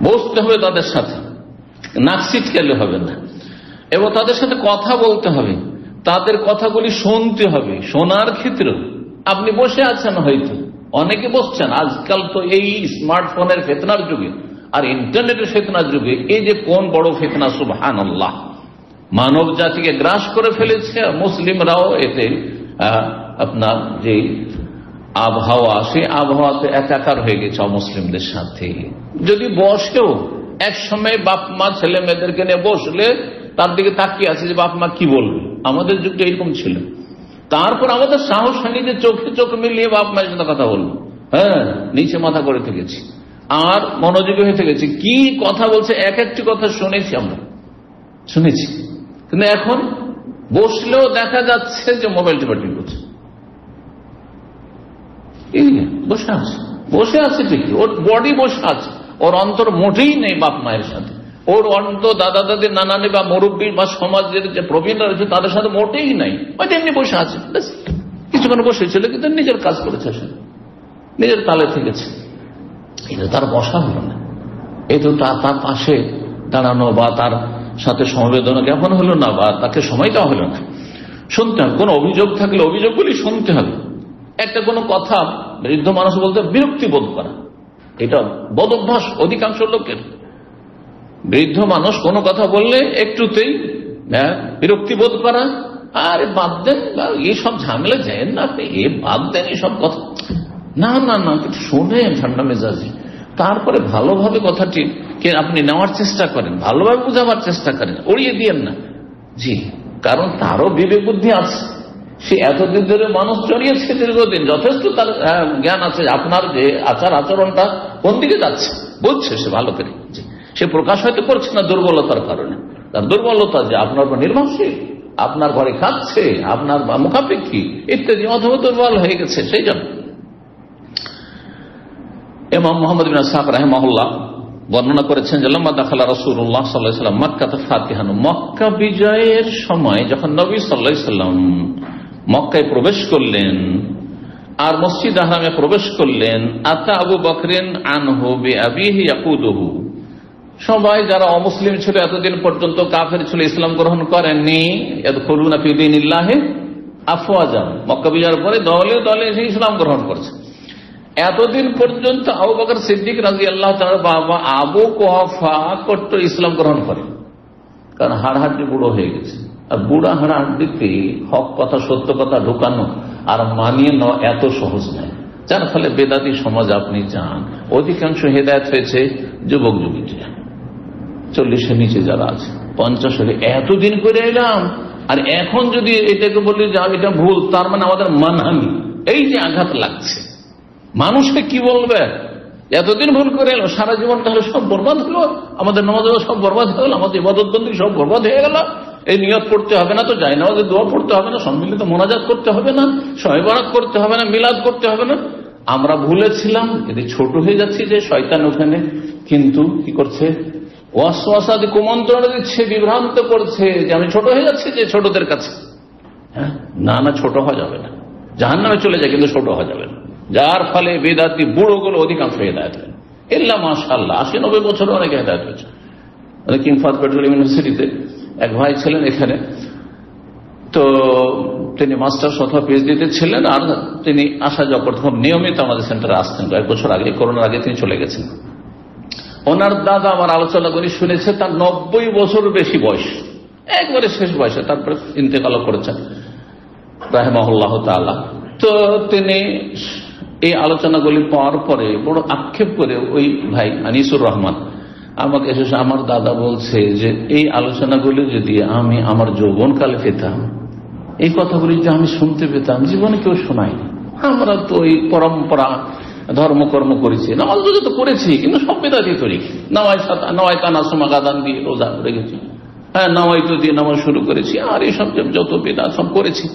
বসতে হবে তাদের সাথে, নাক ছিটকালে হবে না, এবং তাদের সাথে কথা বলতে হবে, তাদের কথাগুলি শুনতে হবে। শোনার ক্ষেত্রে আপনি বসে আছেন, হয়তো অনেকে বসছেন, আজকাল তো এই স্মার্টফোনের ফিতনার যুগে আর ইন্টারনেটের ফিতনার যুগে এই যে কোন বড় ফিতনা, সুবহানাল্লাহ, মানব জাতিকে গ্রাস করে ফেলেছে। মুসলিমরাও এতে আপনার যে আবহাওয়া, সেই আবহাওয়াতে একাকার হয়ে গেছে অমুসলিমদের সাথে। যদি বসেও এক সময় বাপ মা ছেলে মেয়েদেরকে নিয়ে বসলে তার দিকে তাকিয়ে আছে যে বাপ মা কি বলবে। আমাদের যুগটা এরকম ছিল। তারপর আমাদের সাহস হয়নি যে চোখে চোখ মিলিয়ে বাপ মায়ের সাথে কথা বলবো। হ্যাঁ, নিচে মাথা করে থেকেছি আর মনোযোগী হয়ে থেকেছি, কি কথা বলছে এক একটি কথা শুনেছি, আমরা শুনেছি। কিন্তু এখন বসলেও দেখা যাচ্ছে যে মোবাইল টিপাটিপ করছে, বসে আছে, বসে আছে ঠিকই, ওর বডি বসে আছে, ওর অন্তর মোটেই নেই বাপ মায়ের সাথে, ওর অন্তর দাদা দাদি নানানি বা মুরব্বী বা সমাজের যে প্রবীণরা রয়েছে তাদের সাথে মোটেই নাই, হয়তো এমনি বসে আছে, কিছুক্ষণ বসেছিল কিন্তু নিজের কাজ করেছে, সে নিজের তালে থেকেছে। এটা তার বসা হলো না, এই তো তার পাশে দাঁড়ানো বা তার সাথে সমবেদনা জ্ঞাপন হলো না, বা তাকে সময় দেওয়া হলো না। শুনতে হবে, কোন অভিযোগ থাকলে অভিযোগগুলি শুনতে হবে। একটা কোনো কথা বৃদ্ধ মানুষ বলতে বিরক্তি বোধ করা, এটা বদ অভ্যাস অধিকাংশ লোকের। বৃদ্ধ মানুষ কোনো কথা বললে একটুতেই বিরক্তি বোধ করা, আর বাদ দেন, এইসব ঝামেলা যায় না আপনি, এ বাদ দেন এইসব কথা, না না না, কিছু শোনেন ঠান্ডা মেজাজে, তারপরে ভালোভাবে কথাটি আপনি নেওয়ার চেষ্টা করেন, ভালোভাবে বুঝাবার চেষ্টা করেন, উড়িয়ে দিয়েন না। জি, কারণ তারও বিবেক বুদ্ধি আছে, সে এতদিন ধরে মানুষ চড়িয়েছে দীর্ঘদিন, যথেষ্ট তার জ্ঞান আছে আপনার যে আচার আচরণটা কোন দিকে যাচ্ছে বুঝছে সে ভালো করে। সে প্রকাশ হয়তো করছে না দুর্বলতার কারণে, তার দুর্বলতা যে আপনার উপর নির্ভরশীল, আপনার ঘরে খাচ্ছে, আপনার মুখাপেক্ষী ইত্যাদি, অথবা দুর্বল হয়ে গেছে। সেই জন্য ইমাম মুহাম্মদ বিন ইসহাক রাহিমাহুল্লাহ বর্ণনা করেছেন যে লাম্মা দাখালা রাসূলুল্লাহ সাল্লাল্লাহু আলাইহি ওয়াসাল্লাম মক্কাতে ফাতিহান, মক্কা বিজয়ের সময় যখন নবী সাল্লাল্লাহু আলাইহি ওয়াসাল্লাম মক্কায় প্রবেশ করলেন আর মসজিদ হারামে প্রবেশ করলেন, আতা আবু বকরিন আনহু বিআবিহি ইয়াকুদুহু, সবাই যারা অমুসলিম ছিল এতদিন পর্যন্ত, কাফের ছিল, ইসলাম গ্রহণ করেননি, ইয়াদখুলুনা ফি দীনিল্লাহি আফওয়াজা, মক্কা বিজয়ের পরে দলে দলে এসে ইসলাম গ্রহণ করছে। এতদিন পর্যন্ত আবু বকর সিদ্দিক রাদিয়াল্লাহু তাআলা বাবা আবু কুহাফা কট্ট ইসলাম গ্রহণ করে, কারণ হাড় হাড্ডি বুড়ো হয়ে গেছে, আর বুড়া হাড় হাড্ডিতে হক কথা সত্য কথা ঢুকানো আর মানিয়ে নেওয়া এত সহজ নয়। যার ফলে বেদাতি সমাজ আপনি যান, অধিকাংশ হেদায়েত হয়েছে যুবক যুবতীরা, 40-এর নিচে যারা আছে, 50-এর, এতদিন করে এলাম আর এখন যদি এটাকে বলি যে এটা ভুল, তার মানে আমাদের মানহানি, এই যে আঘাত লাগছে, মানুষকে কি বলবে, এতদিন ভুল করে এলো, সারা জীবন তাহলে সব বরবাদ হলো, আমাদের নামাজ সব বরবাদ হয়ে গেল, আমাদের ইবাদত বন্দী সব বরবাদ হয়ে গেল, এই নিয়ত পড়তে হবে না, তো যাই না, দোয়া পড়তে হবে না, সম্মিলিত মোনাজাত করতে হবে না, শবে বরাত করতে হবে না, মিলাদ করতে হবে না। আমরা ভুলেছিলাম, যদি ছোট হয়ে যাচ্ছি যে শয়তান ওখানে কিন্তু কি করছে, ওয়াসওয়াসা দিয়ে কুমন্ত্রণা দিচ্ছে, বিভ্রান্ত করছে যে আমি ছোট হয়ে যাচ্ছি যে ছোটদের কাছে। হ্যাঁ, না না, ছোট হওয়া যাবে না, জাহান্নামে চলে যায়, কিন্তু ছোট হওয়া যাবে না। যার ফলে বেদাতি বুড়োগুলো অধিকাংশ হেদায়েত হয়, ইল্লা মাশাআল্লাহ 80-90 বছর অনেকে হেদায়েত হয়েছে। কিং ফাহাদ পেট্রোলিয়াম ইউনিভার্সিটিতে এক ভাই ছিলেন এখানে, তো তিনি মাস্টার্স অথবা পিএইচডিতে ছিলেন, আর তিনি আসা যাওয়া করতেন, খুব নিয়মিত আমাদের সেন্টারে আসতেন। কয়েক বছর আগে, করোনার আগে তিনি চলে গেছেন। ওনার দাদা আমার আলোচনা করে শুনেছে, তার 90 বছর বেশি বয়স, একবারে শেষ বয়সে তারপরে ইন্তেকাল করেছেন রাহিমাহুল্লাহ তাআলা। তো তিনি এই আলোচনাগুলি পাওয়ার পরে বড় আক্ষেপ করে ওই ভাই আনিসুর রহমান আমাকে এসে, আমার দাদা বলছে যে এই আলোচনাগুলি যদি আমি আমার যৌবনকালে পেতাম, এই কথাগুলি যদি আমি শুনতে পেতাম, জীবনে কেউ শোনায়নি। আমরা তো ওই পরম্পরা ধর্মকর্ম করেছি, নামাজ রোজা তো করেছি, কিন্তু সব বেদাতি করি। নাওয়াই কানা সমা গাদান দিয়ে রোজা রেখেছি, হ্যাঁ নাওয়াই তো দিয়ে নামাজ শুরু করেছি, আর এইসব যত বেদাত সব করেছি,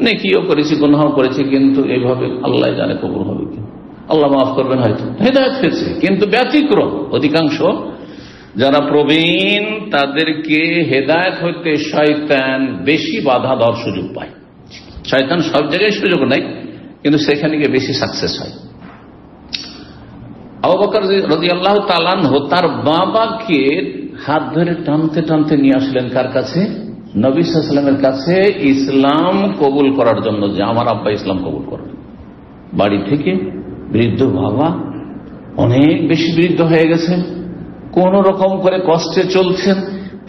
নেকিও করেছি, গুনাহও করেছি, কিন্তু এইভাবে আল্লাহ জানে কবুল হবে কি, আল্লাহ মাফ করবেন হয়তো, হেদায়েত পেয়েছে। কিন্তু ব্যতিক্রম অধিকাংশ যারা প্রবীণ, তাদেরকে হেদায়েত হইতে শয়তান বেশি বাধা দেওয়ার সুযোগ পায়। শয়তান সব জায়গায় সুযোগ নেয়, কিন্তু সেখানে গিয়ে বেশি সাকসেস হয়। আবু বকর রাদিয়াল্লাহু তাআলা আনহু তার বাবাকে হাত ধরে টানতে টানতে নিয়ে আসলেন কার কাছে? নবী সাল্লাল্লাহু আলাইহি ওয়াসাল্লামের কাছে, ইসলাম কবুল করার জন্য, যে আমার আব্বা ইসলাম কবুল করবেন। বাড়ি থেকে বৃদ্ধ বাবা, অনেক বেশি বৃদ্ধ হয়ে গেছেন, কোন রকম করে কষ্টে চলছেন,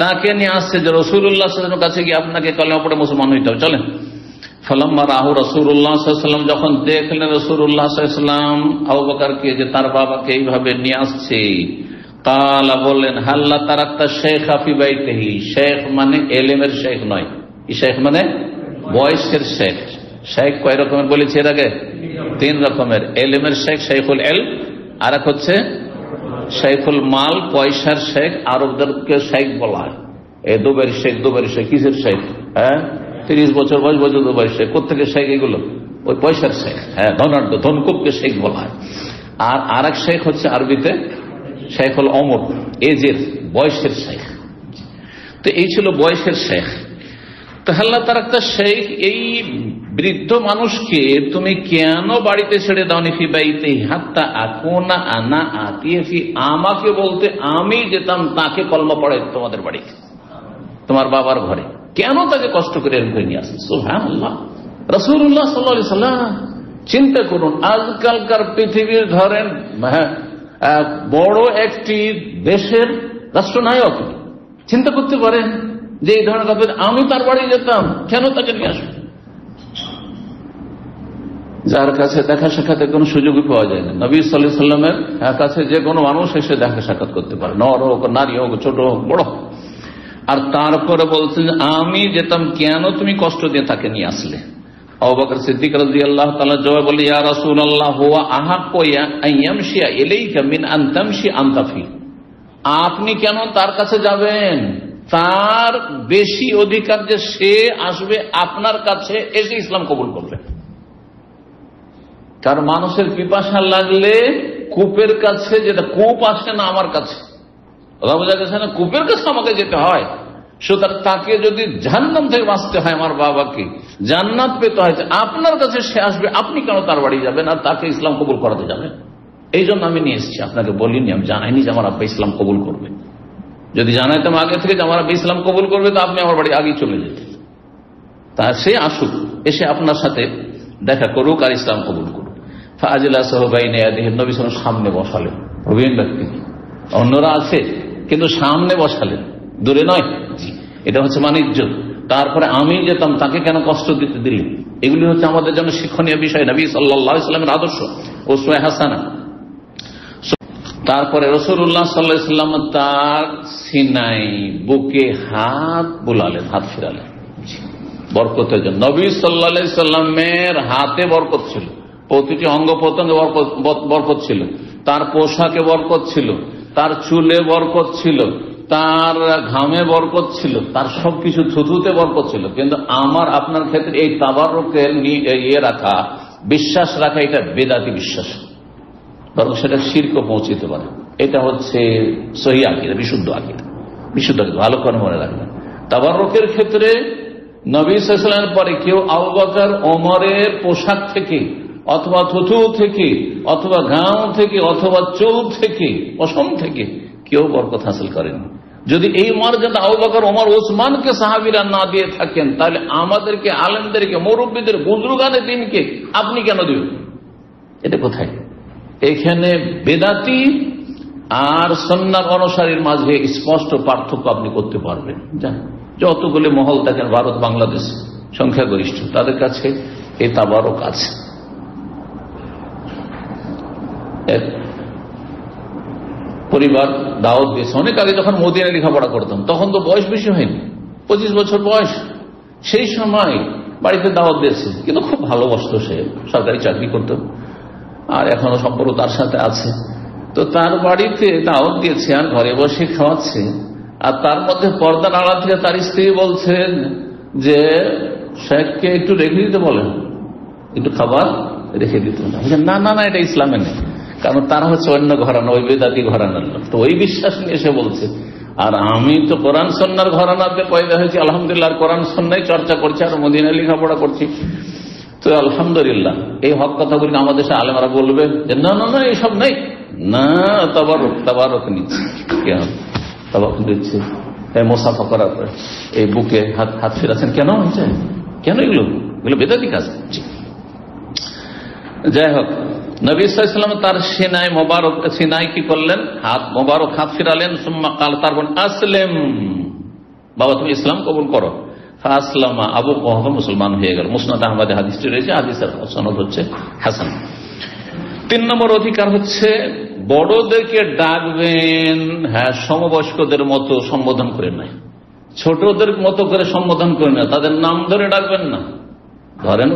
তাকে নিয়ে আসছে যে রাসূলুল্লাহ সাল্লাল্লাহু আলাইহি ওয়াসাল্লামের কাছে গিয়ে আপনাকে কালেমা পড়ে মুসলমান হইতে হবে, চলেন। ফালাম্মা রাহু রাসূলুল্লাহ সাল্লাল্লাহু আলাইহি ওয়াসাল্লাম, যখন দেখলেন রাসূলুল্লাহ সাল্লাল্লাহু আলাইহি ওয়াসাল্লাম আবু বকরকে যে তার বাবাকে এইভাবে নিয়ে আসছে, কালা বললেন, হাল্লা তারাক্তা শেখা ফি বাইতিহি। শেখ মানে এলেমের শেখ নয়, শেখ মানে বয়সের শেখ। শেখ কয় রকমের বলেছি এর আগে? 3 রকমের। এলেমের শেখ শেখুল এলম, আর এক হচ্ছে শেখুল মাল, পয়সার শেখ। আরবদেরকে শেখ বলা হয়, এই দুবারি শেখ, দুবারি শেখ কিসের শেখ? হ্যাঁ, 30 বছর বয়স বছর দুবারি শেখ। কোথেকে শেখ এগুলো? ওই পয়সার শেখ। হ্যাঁ, ধনাঢ্য ধনকুবকে শেখ বলা হয়। আর এক শেখ হচ্ছে আরবিতে শেখুল অমর, এজের বয়সের শেখ। তো এই ছিল বয়সের শেখ। তাহলে তার একটা শেখ, এই বৃদ্ধ মানুষকে তুমি কেন বাড়িতে ছেড়ে দাওনি? ফি বাইতে হাত্তা আকুনা আনা আতিফি, আমাকে বলতে আমি যেতাম তাকে কলমা পড়ে তোমাদের বাড়িতে, তোমার বাবার ঘরে। কেন তাকে কষ্ট করে এরকম নিয়ে আসে? সুবহানাল্লাহ। রাসূলুল্লাহ সাল্লাল্লাহু আলাইহি ওয়াসাল্লাম, চিন্তা করুন, আজকালকার পৃথিবীর ধরেন বড় একটি দেশের রাষ্ট্রনায়ক, চিন্তা করতে পারেন যে এই ধরনের কথা, আমি তার বাড়ি যেতাম, কেন তাকে নিয়ে আসবো? যার কাছে দেখা সাক্ষাতের কোন সুযোগই পাওয়া যায় না। নবী সাল্লাল্লাহু আলাইহি ওয়াসাল্লামের কাছে যে কোনো মানুষ এসে দেখা সাক্ষাৎ করতে পারে, নর হোক, নারী হোক, ছোট হোক, বড় হোক। আর তারপরে বলছেন আমি যেতাম, কেন তুমি কষ্ট দিয়ে তাকে নিয়ে আসলে? আবু বকর সিদ্দিক রাদিয়াল্লাহু তাআলা জবাব বললেন, ইয়া রাসূলুল্লাহ হুয়া আহাক্কু আইয়ামশিয়া ইলাইকা মিন আন তামশি আনতা ফি। আপনি কেন তার কাছে যাবেন? তার বেশি অধিকার যে সে আসবে আপনার কাছে এসে ইসলাম কবুল করবে। কারণ মানুষের পিপাসা লাগলে কূপের কাছে, যেটা কূপ আসে না আমার কাছে, কথা বোঝা গেছে না? কূপের কাছে আমাকে যেতে হয়। সুতরাং তাকে যদি জাহান্নাম থেকে বাঁচতে হয়, আমার বাবাকে জান্নাত পেতে হয়, আপনার কাছে সে আসবে, আপনি কেন তার বাড়ি যাবেন আর তাকে ইসলাম কবুল করাতে যাবেন? এই জন্য আমি নিয়ে এসেছি। আপনাকে বলিনি, আমি জানাইনি যে আমার আব্বা ইসলাম কবুল করবে। যদি জানাইতাম আগে থেকে যে আমার আব্বা ইসলাম কবুল করবে, তো আপনি আমার বাড়ি আগেই চলে যেতেন। তা সে আসুক, এসে আপনার সাথে দেখা করুক আর ইসলাম কবুল করুক। ফাজিলাসাহু বাইনা ইয়াদিহি, নবী সাল্লাল্লাহু আলাইহি ওয়াসাল্লাম সামনে বসালেন প্রবীণ ব্যক্তি, অন্যরা আছে কিন্তু সামনে বসালেন, দূরে নয়। এটা হচ্ছে বাণিজ্য। তারপরে আমি যেতাম, তাকে কেন কষ্ট দিতে দিলেন? এগুলি হচ্ছে আমাদের জন্য শিক্ষণীয় বিষয়, নবী সাল্লাল্লাহু আলাইহি ওয়াসাল্লামের আদর্শ, উসওয়া হাসানা। তারপরে রাসূলুল্লাহ সাল্লাল্লাহু আলাইহি ওয়াসাল্লাম তার সিনাই, বুকে হাত বুলালেন, হাত ফিরালেন বরকতের জন্য। নবী সাল্লাল্লাহু আলাইহি ওয়াসাল্লামের হাতে বরকত ছিল, প্রতিটি অঙ্গ প্রত্যঙ্গে বরকত ছিল, তার পোশাকে বরকত ছিল, তার চুলে বরকত ছিল, তার ঘামে বরকত ছিল, তার সবকিছু থুথুতে বরকত ছিল। কিন্তু আমার আপনার ক্ষেত্রে এই তাবারুকের রাখা, বিশ্বাস রাখা, এটা বেদাতি বিশ্বাস, বরং সেটা শিরকে পৌঁছিতে পারে। এটা হচ্ছে সহি আকীদা, বিশুদ্ধ আকীদা, বিশুদ্ধ আকীদা। ভালো করে মনে রাখবেন, তাবারুকের ক্ষেত্রে নবী সাল্লাল্লাহু আলাইহি ওয়াসাল্লামের পরে কেউ আবু বকর ওমরের পোশাক থেকে অথবা থুথু থেকে অথবা ঘাম থেকে অথবা চুল থেকে পশম থেকে কেউ বরকত হাসিল করেনি। যদি এই মর্যাদা আবু বকর, ওমর, ওসমানকে সাহাবীরা না দিয়ে থাকেন, তাহলে আমাদেরকে, আলেমদেরকে, মুরব্বীদের, বুজুর্গানে দিনকে আপনি কেন দিবেন? এটা কোথায়? এখানে বেদাতি আর সুন্নাহর অনুসারীর মাঝে স্পষ্ট পার্থক্য আপনি করতে পারবেন। যতগুলি মহল দেখেন ভারত, বাংলাদেশ সংখ্যাগরিষ্ঠ, তাদের কাছে এই তাবারক আছে। পরিবার দাওয়াত দিয়েছে অনেক আগে, যখন মদিনায় লেখাপড়া করতাম তখন তো বয়স বেশি হয়নি, 25 বছর বয়স। সেই সময় বাড়িতে দাওয়াত দিয়েছে, কিন্তু খুব ভালোবাসতো, সে সরকারি চাকরি করত আর এখনো সম্পর্ক তার সাথে আছে। তো তার বাড়িতে দাওয়াত দিয়েছে আর ঘরে বসে খাওয়াচ্ছে, আর তার মধ্যে পর্দার আড়াল থেকে তার স্ত্রী বলছেন যে শেখকে একটু রেখে দিতে বলেন, একটু খাবার রেখে দিতে। না না না, এটা ইসলামে নেই, কারণ তারা হচ্ছে অন্য ঘরানা, ওই বেদাতি ঘরানার লোক, তো ওই বিশ্বাস নিয়ে এসে বলছে। আর আমি তো কোরআন সুন্নাহর ঘরানাতে পয়দা হয়েছি, আলহামদুলিল্লাহ, কোরআন সুন্নাহই চর্চা করছি আর মদিনায় লেখাপড়া করছি, তো আলহামদুলিল্লাহ। এই হক কথাগুলি আমাদের দেশে আলেমরা বলবে যে না না না, এইসব নেই, না তাবারক, তাবারক নিচ্ছে, তাবারক দিচ্ছে, মুসাফা করার পরে এই বুকে হাত ফেরাচ্ছেন, কেন হয়েছে, কেন এগুলো বেদাতি কাজ। যাই হোক, নবী সাল্লাল্লাহু আলাইহি ওয়াসাল্লাম তার সিনাই মোবারক, সিনাই কি করলেন, হাত মোবারক হাত ফিরালেন। সুম্মা কাল, তারপর আসলেম, বাবা তুমি ইসলাম কবুল করো। ফাসলামা, আবু কুহাফা মুসলমান হয়ে গেল। মুসনাদ আহমদে হাদিসটি রয়েছে, হাদিসের সনদ হচ্ছে হাসান। 3 নম্বর অধিকার হচ্ছে বড়দেরকে ডাকবেন, হ্যাঁ, সমবয়স্কদের মতো সম্বোধন করে নাই, ছোটদের মতো করে সম্বোধন করে না, তাদের নাম ধরে ডাকবেন না। ধরেন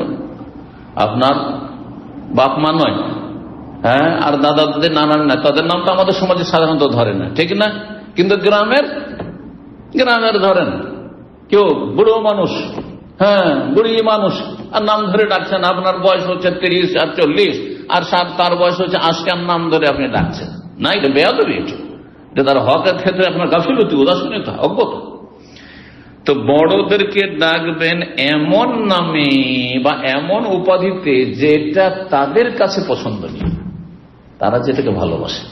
আপনার বাপ মা নয়, হ্যাঁ, আর দাদা দাদি, নানান না, তাদের নাম তো আমাদের সমাজে সাধারণত ধরে না, ঠিক না? কিন্তু গ্রামের ধরেন, কেউ বুড়ো মানুষ, হ্যাঁ, বুড়ি মানুষ, আর নাম ধরে ডাকছেন। আপনার বয়স হচ্ছে 30 আর 40, আর তার বয়স হচ্ছে 80, আর নাম ধরে আপনি ডাকছেন না, এটা বেয়াদবি, এটা তার হকের ক্ষেত্রে আপনার গাফিলতি, উদাসীনতা, অজ্ঞতা। তো বড়দেরকে ডাকবেন এমন নামে বা এমন উপাধিতে যেটা তাদের কাছে পছন্দনীয়, তারা যেটাকে ভালোবাসে।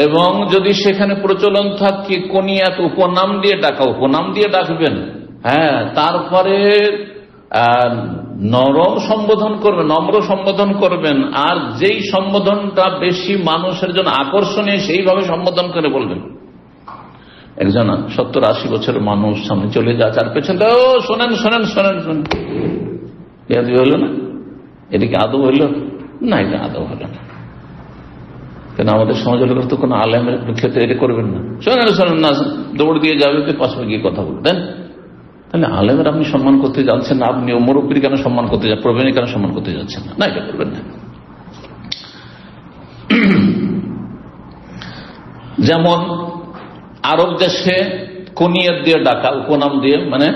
এবং যদি সেখানে প্রচলন থাকে কনিয়াত, উপনাম দিয়ে ডাকা, উপনাম দিয়ে ডাকবেন, হ্যাঁ, তারপরে নরম সম্বোধন করবেন, নম্র সম্বোধন করবেন, আর যেই সম্বোধনটা বেশি মানুষের জন্য আকর্ষণীয় সেইভাবে সম্বোধন করে বলবেন। একজন 70-80 বছরের মানুষ সামনে চলে যাচ্ছে, আর পেছনে শোনেন শোনেন শোনেন শোনেন, হইল না? এদিকে আদব হইল না? এটা আদব হলো না। কেন আমাদের সমাজের লোকের তো কোনো আলেমের ক্ষেত্রে এটা করবেন না, শোনেন শোনেন না, দৌড় দিয়ে যাবে, পাশে গিয়ে কথা বলবেন। তাহলে আলেমের আপনি সম্মান করতে যাচ্ছেন না, আপনি মুরব্বীর কেন সম্মান করতে যাচ্ছেন, প্রবীণের কেন সম্মান করতে যাচ্ছেন না? এটা করবেন না। যেমন আরব দেশে কুনিয়াত দিয়ে ডাকা, উপনাম দিয়ে, মানে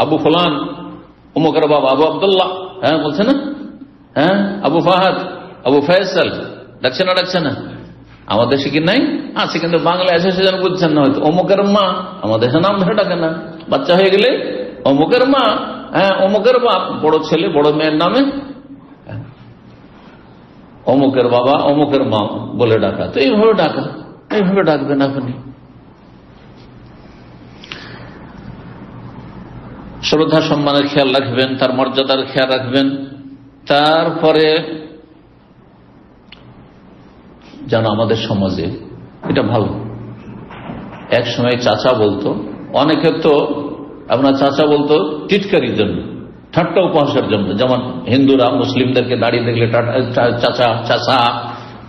আবু ফুলান, অমুকের বাবা আবু আব্দুল্লাহ, হ্যাঁ বলছে না, হ্যাঁ, আবু ফাহাদ, আবু ফয়সাল, ডাকছে না? ডাকছে না? আমাদের দেশে কি নাই? আছে, কিন্তু বাংলায় এসে সেজন্য বুঝছেন না হয়তো। অমুকের মা, আমাদের দেশে নাম ধরে ডাকে না, বাচ্চা হয়ে গেলে অমুকের মা, হ্যাঁ, অমুকের বাপ, বড় ছেলে বড় মেয়ের নামে অমুকের বাবা অমুকের মা বলে ডাকা। তো এইভাবে ডাকা, এইভাবে ডাকবেন আপনি। শ্রদ্ধা সম্মানের খেয়াল রাখবেন, তার মর্যাদার খেয়াল রাখবেন। তারপরে যেন আমাদের সমাজে এটা ভালো, এক সময় চাচা বলতো, অনেকে তো আপনার চাচা বলতো টিটকারির জন্য, ঠাট্টা উপহাসের জন্য। যেমন হিন্দুরা মুসলিমদেরকে দাঁড়িয়ে দেখলে চাচা চাচা,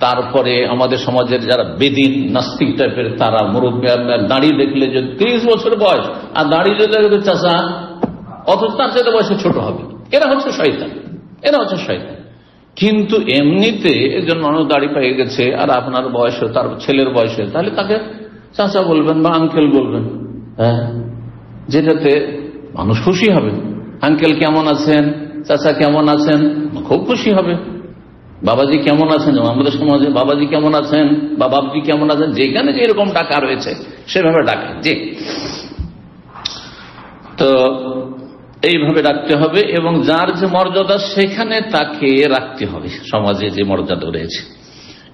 তারপরে আমাদের সমাজের যারা বেদিন নাস্তিক টাইপের তারা মুরব্বী দাঁড়িয়ে দেখলে যে 30 বছর বয়স, আর দাঁড়িয়ে দেখলে চাচা, অথচ তার সাথে বয়সে ছোট হবে। এরা হচ্ছে শয়তান, এরা হচ্ছে শয়তান। কিন্তু এমনিতে একজন মানুষ দাড়ি পেয়ে গেছে আর আপনার বয়সে, তার ছেলের বয়সে, তাহলে তাকে চাচা বলবেন বা আঙ্কেল বলবেন, হ্যাঁ, যেটাতে মানুষ খুশি হবে। আঙ্কেল কেমন আছেন, চাচা কেমন আছেন, খুব খুশি হবে। বাবাজি কেমন আছেন, আমাদের সমাজে বাবাজি কেমন আছেন বা বাবজি কেমন আছেন, যেখানে যে এরকম ডাকা রয়েছে সেভাবে ডাকে। জি, তো এইভাবে রাখতে হবে, এবং যার যে মর্যাদা সেখানে তাকে রাখতে হবে, সমাজে যে মর্যাদা রয়েছে।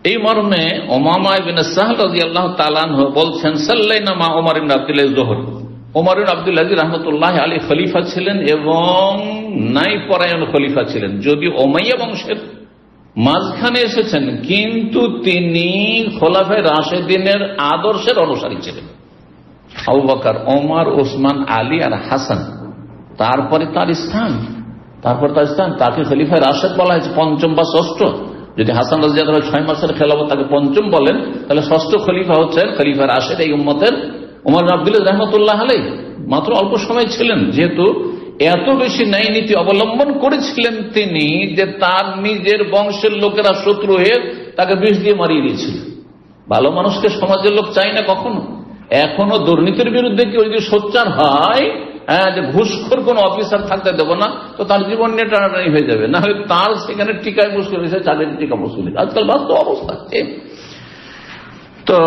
এই মর্মে উমামা ইবনে সাহল রাদিয়াল্লাহু তাআলা আনহু বলছেন, সাল্লাইনা মা ওমর ইবনে আব্দুল্লাহ যোহর। ওমর ইবনে আব্দুল আজিজ রাহমাতুল্লাহি আলাইহি খলিফা ছিলেন এবং ন্যায়পরায়ণ খলিফা ছিলেন। যদি উমাইয়া বংশের মাঝখানে এসেছেন, কিন্তু তিনি খোলাফায়ে রাশেদিনের আদর্শের অনুসারী ছিলেন। আবু বকর, ওমর, ওসমান, আলী আর হাসান, তারপরে তার স্থান, তাকে খলিফায়ে রাশেদ বলা হয়েছে, পঞ্চম বা ষষ্ঠ। যদি হাসান রাদিয়াল্লাহু আনহু 6 মাসের খেলাফত তাকে পঞ্চম বলেন, তাহলে ষষ্ঠ খলিফা হচ্ছেন খলিফায়ে রাশেদ এই উম্মতের ওমর ইবনে আব্দুল আজিজ রাহমাতুল্লাহ আলাইহি। মাত্র অল্প সময় ছিলেন, যেহেতু এত বেশি ন্যায় নীতি অবলম্বন করেছিলেন তিনি যে তার নিজের বংশের লোকেরা শত্রু হয়ে তাকে বিষ দিয়ে মারিয়ে দিয়েছিল। ভালো মানুষকে সমাজের লোক চাই না কখনো। এখনো দুর্নীতির বিরুদ্ধে কেউ যদি সোচ্চার হয়, যে ঘুষখোর কোন অফিসার থাকতে দেব না, তো তার জীবন নিয়ে টানাটানি হয়ে যাবে, না হলে তার সেখানে টিকায় মুশকিল হয়েছে, চাকরির টিকা মুশকিল হয়েছে, আজকাল বাস্তব অবস্থা। তো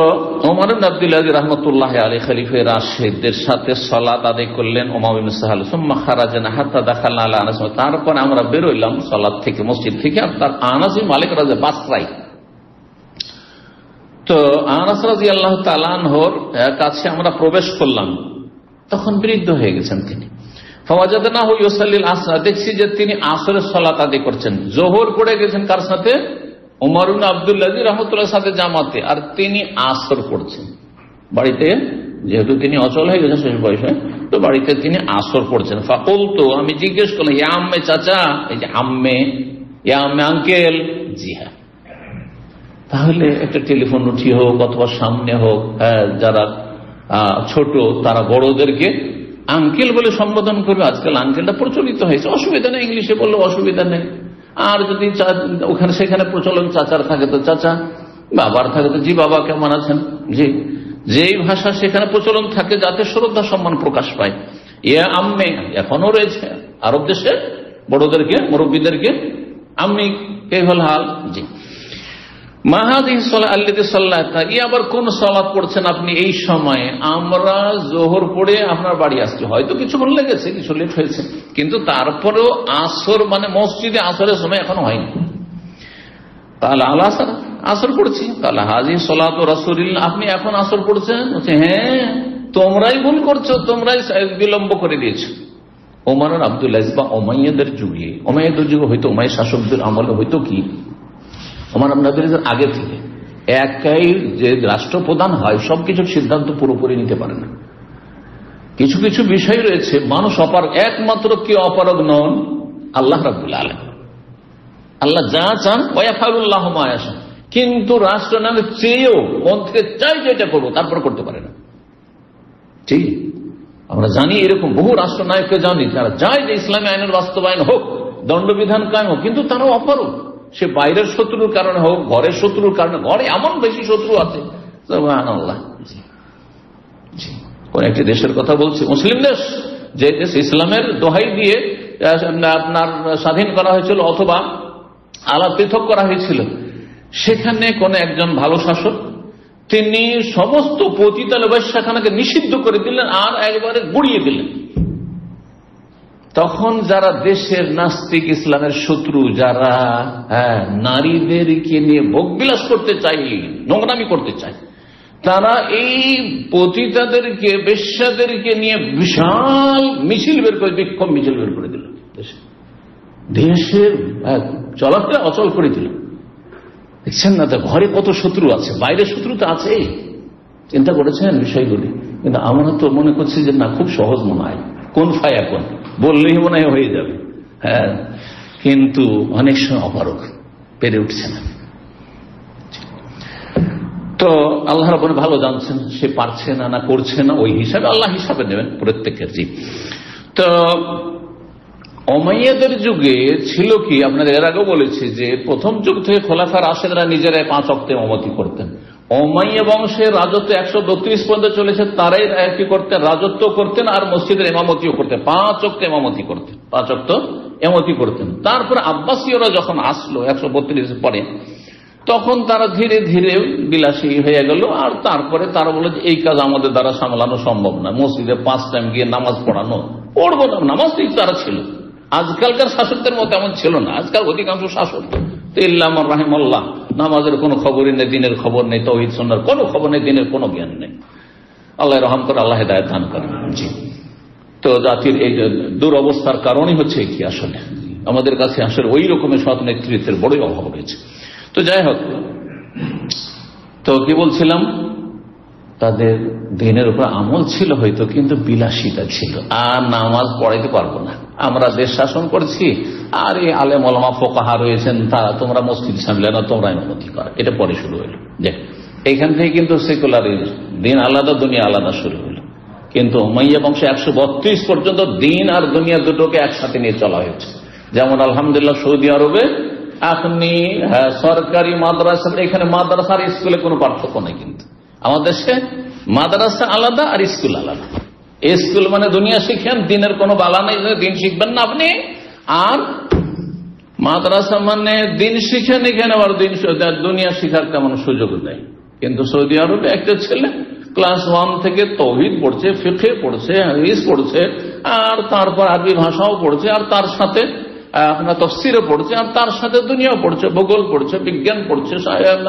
ওমর ইবনে আব্দুল আজিজ রাহমাতুল্লাহি আলাইহি খলিফায়ে রাশিদদের সাথে সালাত আদায় করলেন উমামা ইবনে সাহল। সুম্মা খারাজনা হাত্তা দাখালনা আলা আনাস, তারপর আমরা বের হইলাম সালাত থেকে, মসজিদ থেকে। আর তার আনাস ইবনে মালিক রাদিয়াল্লাহু বাসরাই। তো আনাস রাদিয়াল্লাহু তাআলা আনহুর কাছে আমরা প্রবেশ করলাম, তখন বৃদ্ধ হয়ে গেছেন তিনি। ফাওয়াজাদনাহু ইউসাল্লিল আসর, দেখছি যে তিনি আসরের সালাত আদায় করছেন। যোহর পড়ে গেছেন কার সাথে? ওমর ইবনে আব্দুল আজিজ রাহমাতুল্লাহর সাথে জামাতে, আর তিনি আসর পড়ছেন বাড়িতে, যেহেতু তিনি অচল হয়ে গেছেন শেষ বয়সে, তো বাড়িতে তিনি আসর পড়ছেন। ফাকুলতু, আমি জিজ্ঞেস করলাম, ইয়া আম্মে, চাচা, এই যে আম্মে, ইয়া আম্মে আঙ্কেল। জি হ্যাঁ। তাহলে একটা টেলিফোন উঠিয়ে হোক অথবা সামনে হোক, যারা ছোট তারা বড়দেরকে আঙ্কেল বলে সম্বোধন করবে। আজকাল আঙ্কেলটা প্রচলিত হয়েছে, অসুবিধা নেই, ইংলিশে বললেও অসুবিধা নেই। আর যদি ওখানে সেখানে প্রচলন চাচার থাকে তো চাচা, বাবার থাকে তো জি বাবা, কেমন আছেন, জি। যেই ভাষা সেখানে প্রচলন থাকে যাতে শ্রদ্ধা সম্মান প্রকাশ পায়। ইয়া আম্মে এখনো রয়েছে আরব দেশে, বড়দেরকে, মুরব্বীদেরকে আম্মি কেইফাল হাল, জি। আবার কোন সালাত পড়ছেন আপনি এই সময়ে? আমরা জোহর পড়ে আপনার বাড়ি আসছি, হয়তো কিছুক্ষণ লেগেছে, কিছু লেট হয়েছে, কিন্তু তারপরেও আসর মানে মসজিদে আসরের সময় এখনো হয়নি। তাহলে আল্লাহ আসর পড়ছি, তাহলে হাজি সালাত রাসূলিল্লাহ, আপনি এখন আসর পড়ছেন? হ্যাঁ, তোমরাই ভুল করছো, তোমরাই বিলম্ব করে দিয়েছো। ওমর আব্দুল আজিজ বা উমাইয়াদের যুগে হয়তো উমাইয়া শাসকদের আমলে হয়তো কি, ওমর ইবনে আব্দুল আজিজের আগে থেকে একাই যে রাষ্ট্রপ্রধান হয় সবকিছুর সিদ্ধান্ত পুরোপুরি নিতে পারে না। কিছু কিছু বিষয় রয়েছে মানুষ অপারগ, একমাত্র কে অপারগ নন? আল্লাহ রাব্বুল আলামিন। আল্লাহ যা চান ওয়াফালুল্লাহু মা ইয়াশা, কিন্তু রাষ্ট্র নামে চেয়েও মন থেকে চাই যে এটা করবো, তারপর করতে পারে না। ঠিক আমরা জানি, এরকম বহু রাষ্ট্রনায়ককে জানি যারা চায় যে ইসলামী আইনের বাস্তবায়ন হোক, দণ্ডবিধান কায়েম হোক, কিন্তু তারাও অপারগ। সে বাইরের শত্রুর কারণে হোক, ঘরের শত্রুর কারণে, ঘরে এমন বেশি শত্রু আছে, সুবহানাল্লাহ। কোন একটি দেশের কথা বলছি, মুসলিম দেশ, যে দেশ ইসলামের দোহাই দিয়ে আপনার স্বাধীন করা হয়েছিল অথবা আলাদা পৃথক করা হয়েছিল, সেখানে কোন একজন ভালো শাসক তিনি সমস্ত পতিতাল ব্যবসাখানাকে নিষিদ্ধ করে দিলেন আর একবারে গুড়িয়ে দিলেন। তখন যারা দেশের নাস্তিক, ইসলামের শত্রু, যারা নারীদেরকে নিয়ে ভোগবিলাস করতে চায়, নোংরামি করতে চায়, তারা এই পতিতাদেরকে, বেশ্যাদেরকে নিয়ে বিশাল মিছিল বের করে, বিক্ষোভ মিছিল বের করে দিল, দেশের চলাফেরা অচল করে দিল। দেখছেন না, ঘরে কত শত্রু আছে, বাইরের শত্রু তো আছে। চিন্তা করেছেন বিষয়গুলি? কিন্তু আমরা তো মনে করছি যে না, খুব সহজ মনে হয়, কোন ফায়া কোন বললেই মনে হয় হয়ে যাবে। হ্যাঁ, কিন্তু অনেক সময় অপারগ, পেরে উঠছে না। তো আল্লাহ রাব্বুল ভালো জানছেন সে পারছে না, না করছে না, ওই হিসাবে আল্লাহ হিসাবে নেবেন প্রত্যেকের। জি, তো উমাইয়াদের যুগে ছিল কি, আপনাদের এর আগেও বলেছি যে প্রথম যুগ থেকে খোলাফা রাশেদরা নিজেরাই 5 ওয়াক্তে ইমামতি করতেন। উমাইয়া বংশের রাজত্ব 132 পর্যন্ত চলেছে, তারাই কি করতেন? রাজত্ব করতেন আর মসজিদের ইমামতিও করতেন, 5 ওয়াক্তে ইমামতি করতেন, 5 ওয়াক্ত ইমামতি করতেন। তারপরে আব্বাসীয়রা যখন আসলো 132 পরে, তখন তারা ধীরে ধীরে বিলাসী হয়ে গেল। আর তারপরে তারা বলে যে এই কাজ আমাদের দ্বারা সামলানো সম্ভব না, মসজিদে 5 টাইম গিয়ে নামাজ পড়বো না, নামাজ ঠিক তারা ছিল। আজকালকার শাসকদের মতো এমন ছিল না, আজকাল অধিকাংশ শাসক তো ইল্লা মান রাহিমাল্লাহ নামাজের কোনো খবরই নেই, দিনের খবর নেই, তাওহীদ সুন্নাহর কোনো খবর নেই, দিনের কোনো জ্ঞান নেই। আল্লাহ রহম করে, আল্লাহ হেদায়েত দান করেন। জি, তো জাতির এই দুরবস্থার কারণই হচ্ছে কি, আসলে আমাদের কাছে আসলে ওই রকমের সৎ নেতৃত্বের বড়ই অভাব রয়েছে। তো যাই হোক, তো কি বলছিলাম, তাদের দিনের উপর আমল ছিল হয়তো, কিন্তু বিলাসিতা ছিল। আর নামাজ পড়াইতে পারবো না, আমরা দেশ শাসন করছি, আর এই আলেম ওলামা ফোকাহা রয়েছেন, তারা তোমরা মসজিদ সামলে না, তোমরা ইমামতি করো, এটা পরে শুরু হলো। যে এইখান থেকে কিন্তু সেকুলারিজম, দিন আলাদা দুনিয়া আলাদা শুরু হলো। কিন্তু উমাইয়া বংশে 132 পর্যন্ত দিন আর দুনিয়া দুটোকে একসাথে নিয়ে চলা হয়েছে। যেমন আলহামদুলিল্লাহ সৌদি আরবে আপনি সরকারি মাদ্রাসা, এখানে মাদ্রাসার স্কুলে কোনো পার্থক্য নেই, কিন্তু আমাদের দেশে মাদ্রাসা আলাদা আর স্কুল আলাদা। স্কুল মানে দুনিয়া শিখেন, দিনের কোনো বালা নেই, দিন শিখবেন না আপনি। আর মাদ্রাসা মানে দিন শিখেন, এখানে আবার দুনিয়া শিখার তেমন সুযোগ নেই। কিন্তু সৌদি আরবে একটা ছেলে ক্লাস 1 থেকে তাওহীদ পড়ছে, ফিকহ পড়ছে, হাদিস পড়ছে, আর তারপর আরবি ভাষাও পড়ছে, আর তার সাথে আপনার তাফসীরও পড়ছে, আর তার সাথে দুনিয়াও পড়ছে, ভূগোল পড়ছে, বিজ্ঞান পড়ছে,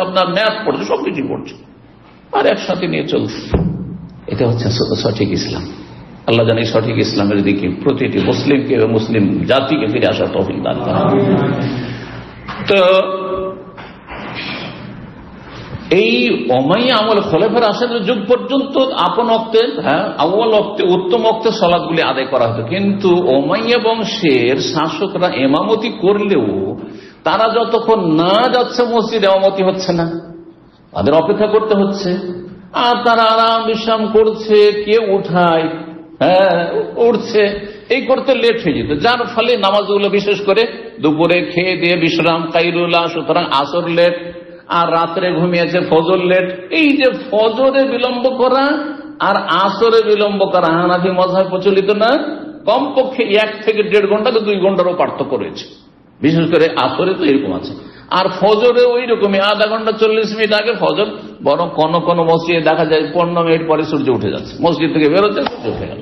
আপনার ম্যাথ পড়ছে, সবকিছু পড়ছে, আর একসাথে নিয়ে চলছে। এটা হচ্ছে সঠিক ইসলাম। আল্লাহ জানি সঠিক ইসলামের দিকে প্রতিটি মুসলিমকে এবং মুসলিম জাতিকে ফিরে আসার তৌফিক দান করেন। তো এই উমাইয়া আমল খলিফার রাশিদের যুগ পর্যন্ত আপন ওয়াক্তে, আউয়াল ওয়াক্তে, উত্তম ওয়াক্তে সালাতগুলি আদায় করা হতো। কিন্তু উমাইয়া বংশের শাসকরা ইমামতি করলেও তারা যতক্ষণ না যাচ্ছে মসজিদে, ইমামতি হচ্ছে না, তাদের অপেক্ষা করতে হচ্ছে। আর তারা আরাম বিশ্রাম করছে, কে উঠায়, উঠছে, এই করতে লেট হয়ে যেত, যার ফলে নামাজগুলো বিশেষ করে দুপুরে খেয়ে দিয়ে বিশ্রাম, কাইরুল্লাহ, সুতরাং আসর লেট, আর রাত্রে ঘুমিয়েছে ফজর লেট। এই যে ফজরে বিলম্ব করা আর আসরে বিলম্ব করা হানাফি মাযহাব প্রচলিত না, কমপক্ষে 1 থেকে 1.5 ঘন্টা তো 2 ঘন্টারও পার্থক্য রয়েছে। বিশেষ করে আসরে তো এরকম আছে, আর ফজরে ওই রকমই আধা ঘন্টা 40 মিনিট আগে ফজর, বরং কোন কোন মসজিদে দেখা যায় 15 মিনিট পরে সূর্য উঠে যাচ্ছে, মসজিদ থেকে বেরোচ্ছে সূর্য উঠে গেল।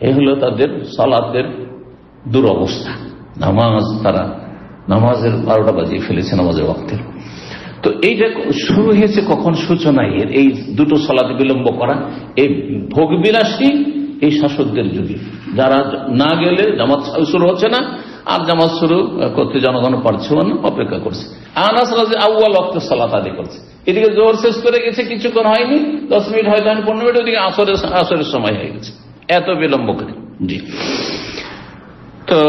এই হলো তাদের সালাতের দুরবস্থা। নামাজ, তারা নামাজের 12টা বাজিয়ে ফেলেছে নামাজের ওয়াক্তের। তো এইটা শুরু হয়েছে কখন, সূচনা এর এই দুটো সালাতে বিলম্ব করা, এই ভোগবিলাসী এই শাসকদের যুগে, যারা না গেলে জামাত শুরু হচ্ছে না, আর জামাত শুরু করতে জনগণ পারছে না, অপেক্ষা করছে। আনাস রাজি আউয়াল ওয়াক্তে সালাত আদায় করছে, এদিকে জোহর শেষ করে গেছে, কিছুক্ষণ হয়নি, 10 মিনিট হয়তো 15 মিনিট, ওদিকে আসরের সময় হয়ে গেছে, এত বিলম্ব করে। জি, তো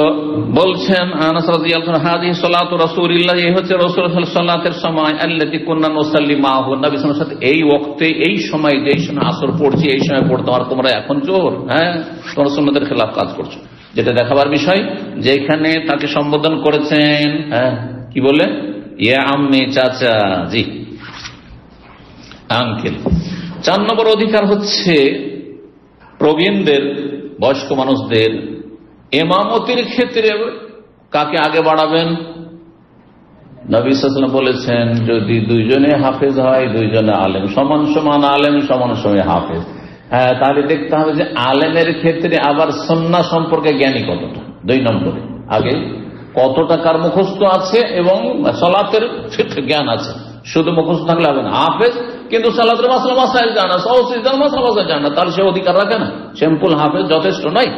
বলছেন আনাস রাদিয়াল্লাহু আনহু, হাদিহি সালাতু রাসূলিল্লাহ, এই হচ্ছে রাসূলুল্লাহ সালাতের সময়, আল্লাতী কুননা নুসাল্লি মাহু, নবী সাল্লাল্লাহু আলাইহি ওয়াসাল্লাম এই ওয়াক্তে, এই সময়, যেই সময় আসর পড়ছি, এই সময় পড়তো, আর তোমরা এখন জোহর, তোমরা সুন্নাতের খেলাফ কাজ করছো। যেটা দেখাবার বিষয়, যেখানে তাকে সম্বোধন করেছেন, কি বলে, ইয়া আম্মি, চাচা, জি আঙ্কেল। 4 নম্বর অধিকার হচ্ছে প্রবীণদের, বয়স্ক মানুষদের ইমামতির ক্ষেত্রে কাকে আগে বাড়াবেন। নবী সাল্লাল্লাহু আলাইহি ওয়াসাল্লাম বলেছেন, যদি 2 জনে হাফেজ হয়, 2 জনে আলেম, সমান সমান আলেম, সমান সমান হাফেজ, তাহলে দেখতে হবে যে আলেমের ক্ষেত্রে আবার সুন্নাহ সম্পর্কে জ্ঞানী কতটা। 2 নম্বরে আগে কতটা কার মুখস্থ আছে এবং সালাতের ফিকহ জ্ঞান আছে। শুধু মুখস্থ থাকলে হবে না, হাফেজ কিন্তু সালাতের মাসলা মাসাইল জানা, সওসিদার মাসলা মাসাইল জানা, তার সে অধিকার রাখে না। সিম্পল হাফেজ যথেষ্ট নয়,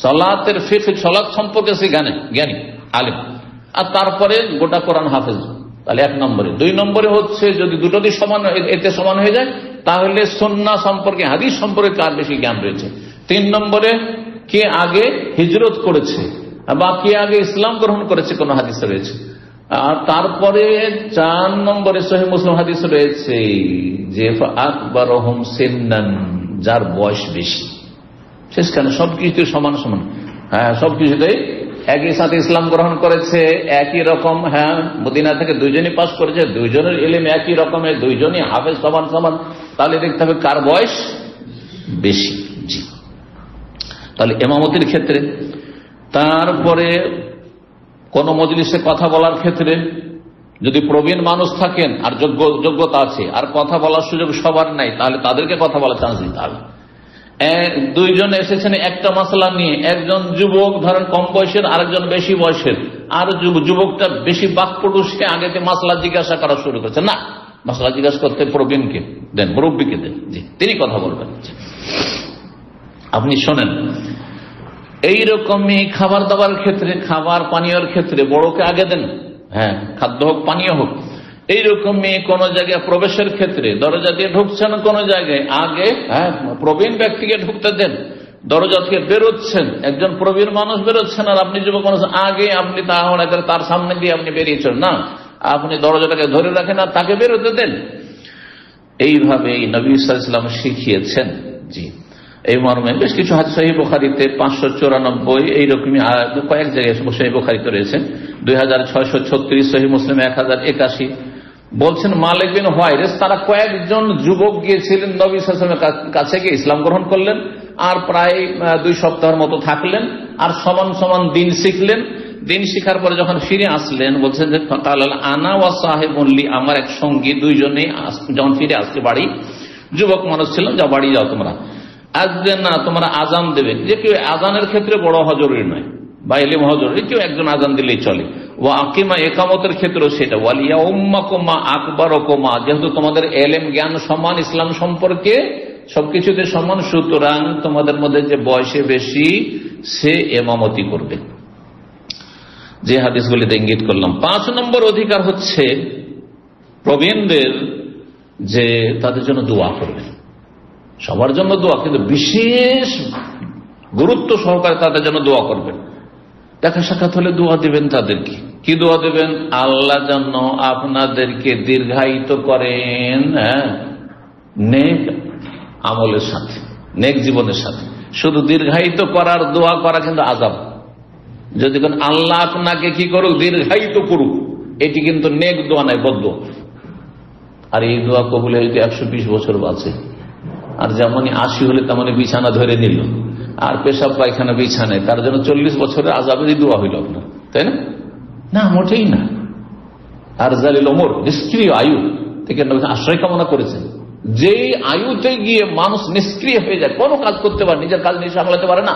সালাতের ফিকহ, সালাত সম্পর্কে সে জ্ঞানী আলেম, আর তারপরে গোটা কোরআন হাফেজ, তাহলে 1 নম্বরে। 2 নম্বরে হচ্ছে যদি দুটোতে সমান, এতে সমান হয়ে যায়, তাহলে সুন্নাহ সম্পর্কে, হাদিস সম্পর্কে কার বেশি জ্ঞান রয়েছে। 3 নম্বরে কে আগে হিজরত করেছে বা কে আগে ইসলাম গ্রহণ করেছে, কোন হাদিসে রয়েছে। আর তারপরে 4 নম্বরে সহিহ মুসলিম হাদিস রয়েছে যে আকবারহুম সিন্নান, যার বয়স বেশি। শেষ কেন, সবকিছু সমান সমান, সবকিছুতেই একই সাথে ইসলাম গ্রহণ করেছে, একই রকম, মদিনা থেকে 2 জনই পাস করেছে, 2 জনের ইলম একই রকমের, 2 জনই হাফেজ সমান সমান, তাহলে দেখতে হবে কার বয়স বেশি। জি, তাহলে ইমামতির ক্ষেত্রে। তারপরে কোন মজলিসে কথা বলার ক্ষেত্রে যদি প্রবীণ মানুষ থাকেন আর যোগ্যতা আছে, আর কথা বলার সুযোগ সবার নাই, তাহলে তাদেরকে কথা বলার চান্স দিতে হবে। 2 জন এসেছেন একটা মাসলা নিয়ে, একজন যুবক ধরেন কম বয়সের, আরেকজন বেশি বয়সের, আর যুবকটা বেশি বাকপটু, সে আগেতে মাসলা জিজ্ঞাসা করা শুরু করেছে। না, মাসলা জিজ্ঞাসা করতে প্রবীণকে দেন, মুরব্বীকে দেন, জি তিনি কথা বলবেন। আপনি শোনেন, এইরকমই খাবার দাবার ক্ষেত্রে, খাবার পানীয়ের ক্ষেত্রে বড়কে আগে দেন, হ্যাঁ খাদ্য হোক পানীয় হোক। এইরকমই কোন জায়গায় প্রবেশের ক্ষেত্রে দরজা দিয়ে ঢুকছেন কোন জায়গায়, আগে প্রবীণ ব্যক্তিকে ঢুকতে দেন। দরজা থেকে বেরোচ্ছেন, একজন প্রবীণ মানুষ বেরোচ্ছেন আর আপনি যুবক মানুষ, আগে আপনি তার সামনে দিয়ে আপনি বেরিয়েছেন না, আপনি দরজাটাকে ধরে রাখেন আর তাকে বেরোতে দেন। এইভাবে নবী সাল্লাল্লাহু আলাইহি ওয়াসাল্লাম শিখিয়েছেন। জি, এই মর্মে বেশ কিছু হাদিস সহিহ বুখারীতে 594, এইরকমই কয়েক জায়গায় সহিহ বুখারীতে রয়েছে, 2636, সহিহ মুসলিম 1081। বলছেন মালিক বিন হুয়াইরিস, তারা কয়েকজন যুবক গিয়েছিলেন নবী সাল্লাল্লাহু আলাইহি ওয়াসাল্লামের কাছে, গিয়ে ইসলাম গ্রহণ করলেন আর প্রায় 2 সপ্তাহের মতো থাকলেন আর সমান সমান দিন শিখলেন। দিন শিখার পরে যখন ফিরে আসলেন, বলছেন যে আনা ওয়া সাহিবুন লি, আমার এক সঙ্গী, দুইজনেই যখন ফিরে আসছে বাড়ি, যুবক মানুষ ছিলাম, যা বাড়ি যাও তোমরা, আজকে না তোমরা আজান দেবে। যে কেউ আজানের ক্ষেত্রে বড় হওয়া জরুরি নয় বা ইলম হওয়া জরুরি, কেউ একজন আজান দিলেই চলে। ও আকিমা, একামতের ক্ষেত্রেও সেটা, ওয়ালিয়া উম্মাকুমা আকবারকুমা, যেহেতু তোমাদের এলেম জ্ঞান সমান, ইসলাম সম্পর্কে সবকিছুতে সমান, সুতরাং তোমাদের মধ্যে যে বয়সে বেশি সে ইমামতি করবে। যে হাদিসগুলিতে ইঙ্গিত করলাম। 5 নম্বর অধিকার হচ্ছে প্রবীণদের যে তাদের জন্য দোয়া করবেন। সবার জন্য দোয়া, কিন্তু বিশেষ গুরুত্ব সহকারে তাদের জন্য দোয়া করবেন। দেখা সাক্ষাৎ হলে দোয়া দিবেন তাদেরকে। কি দোয়া দেবেন? আল্লাহ যেন আপনাদেরকে দীর্ঘায়িত করেন নেক আমলের সাথে, নেক জীবনের সাথে। শুধু দীর্ঘায়িত করার দোয়া করা কিন্তু আযাব। যদি কোন আল্লাহ আপনাকে কি করুক, দীর্ঘায়িত করুক, এটি কিন্তু নেক দোয়া নাই, বদ দোয়া। আর এই দোয়া কবুল হইতে 120 বছর বাঁচে। আর যেমনই 80 হলে তেমনই বিছানা ধরে নিল, আর পেশাব পায়খানা বিছানায়, তার জন্য 40 বছরের আযাবেরই দোয়া হইল আপনার, তাই না? না, মোটেই না। আর জালিল ওমর, নিষ্ক্রিয় আয়ু থেকে আশ্রয় কামনা করেছেন। যেই আয়ুতে গিয়ে মানুষ নিষ্ক্রিয় হয়ে যায়, কোনো কাজ করতে পারে, নিজের কাজ নিজে সামলাতে পারে না,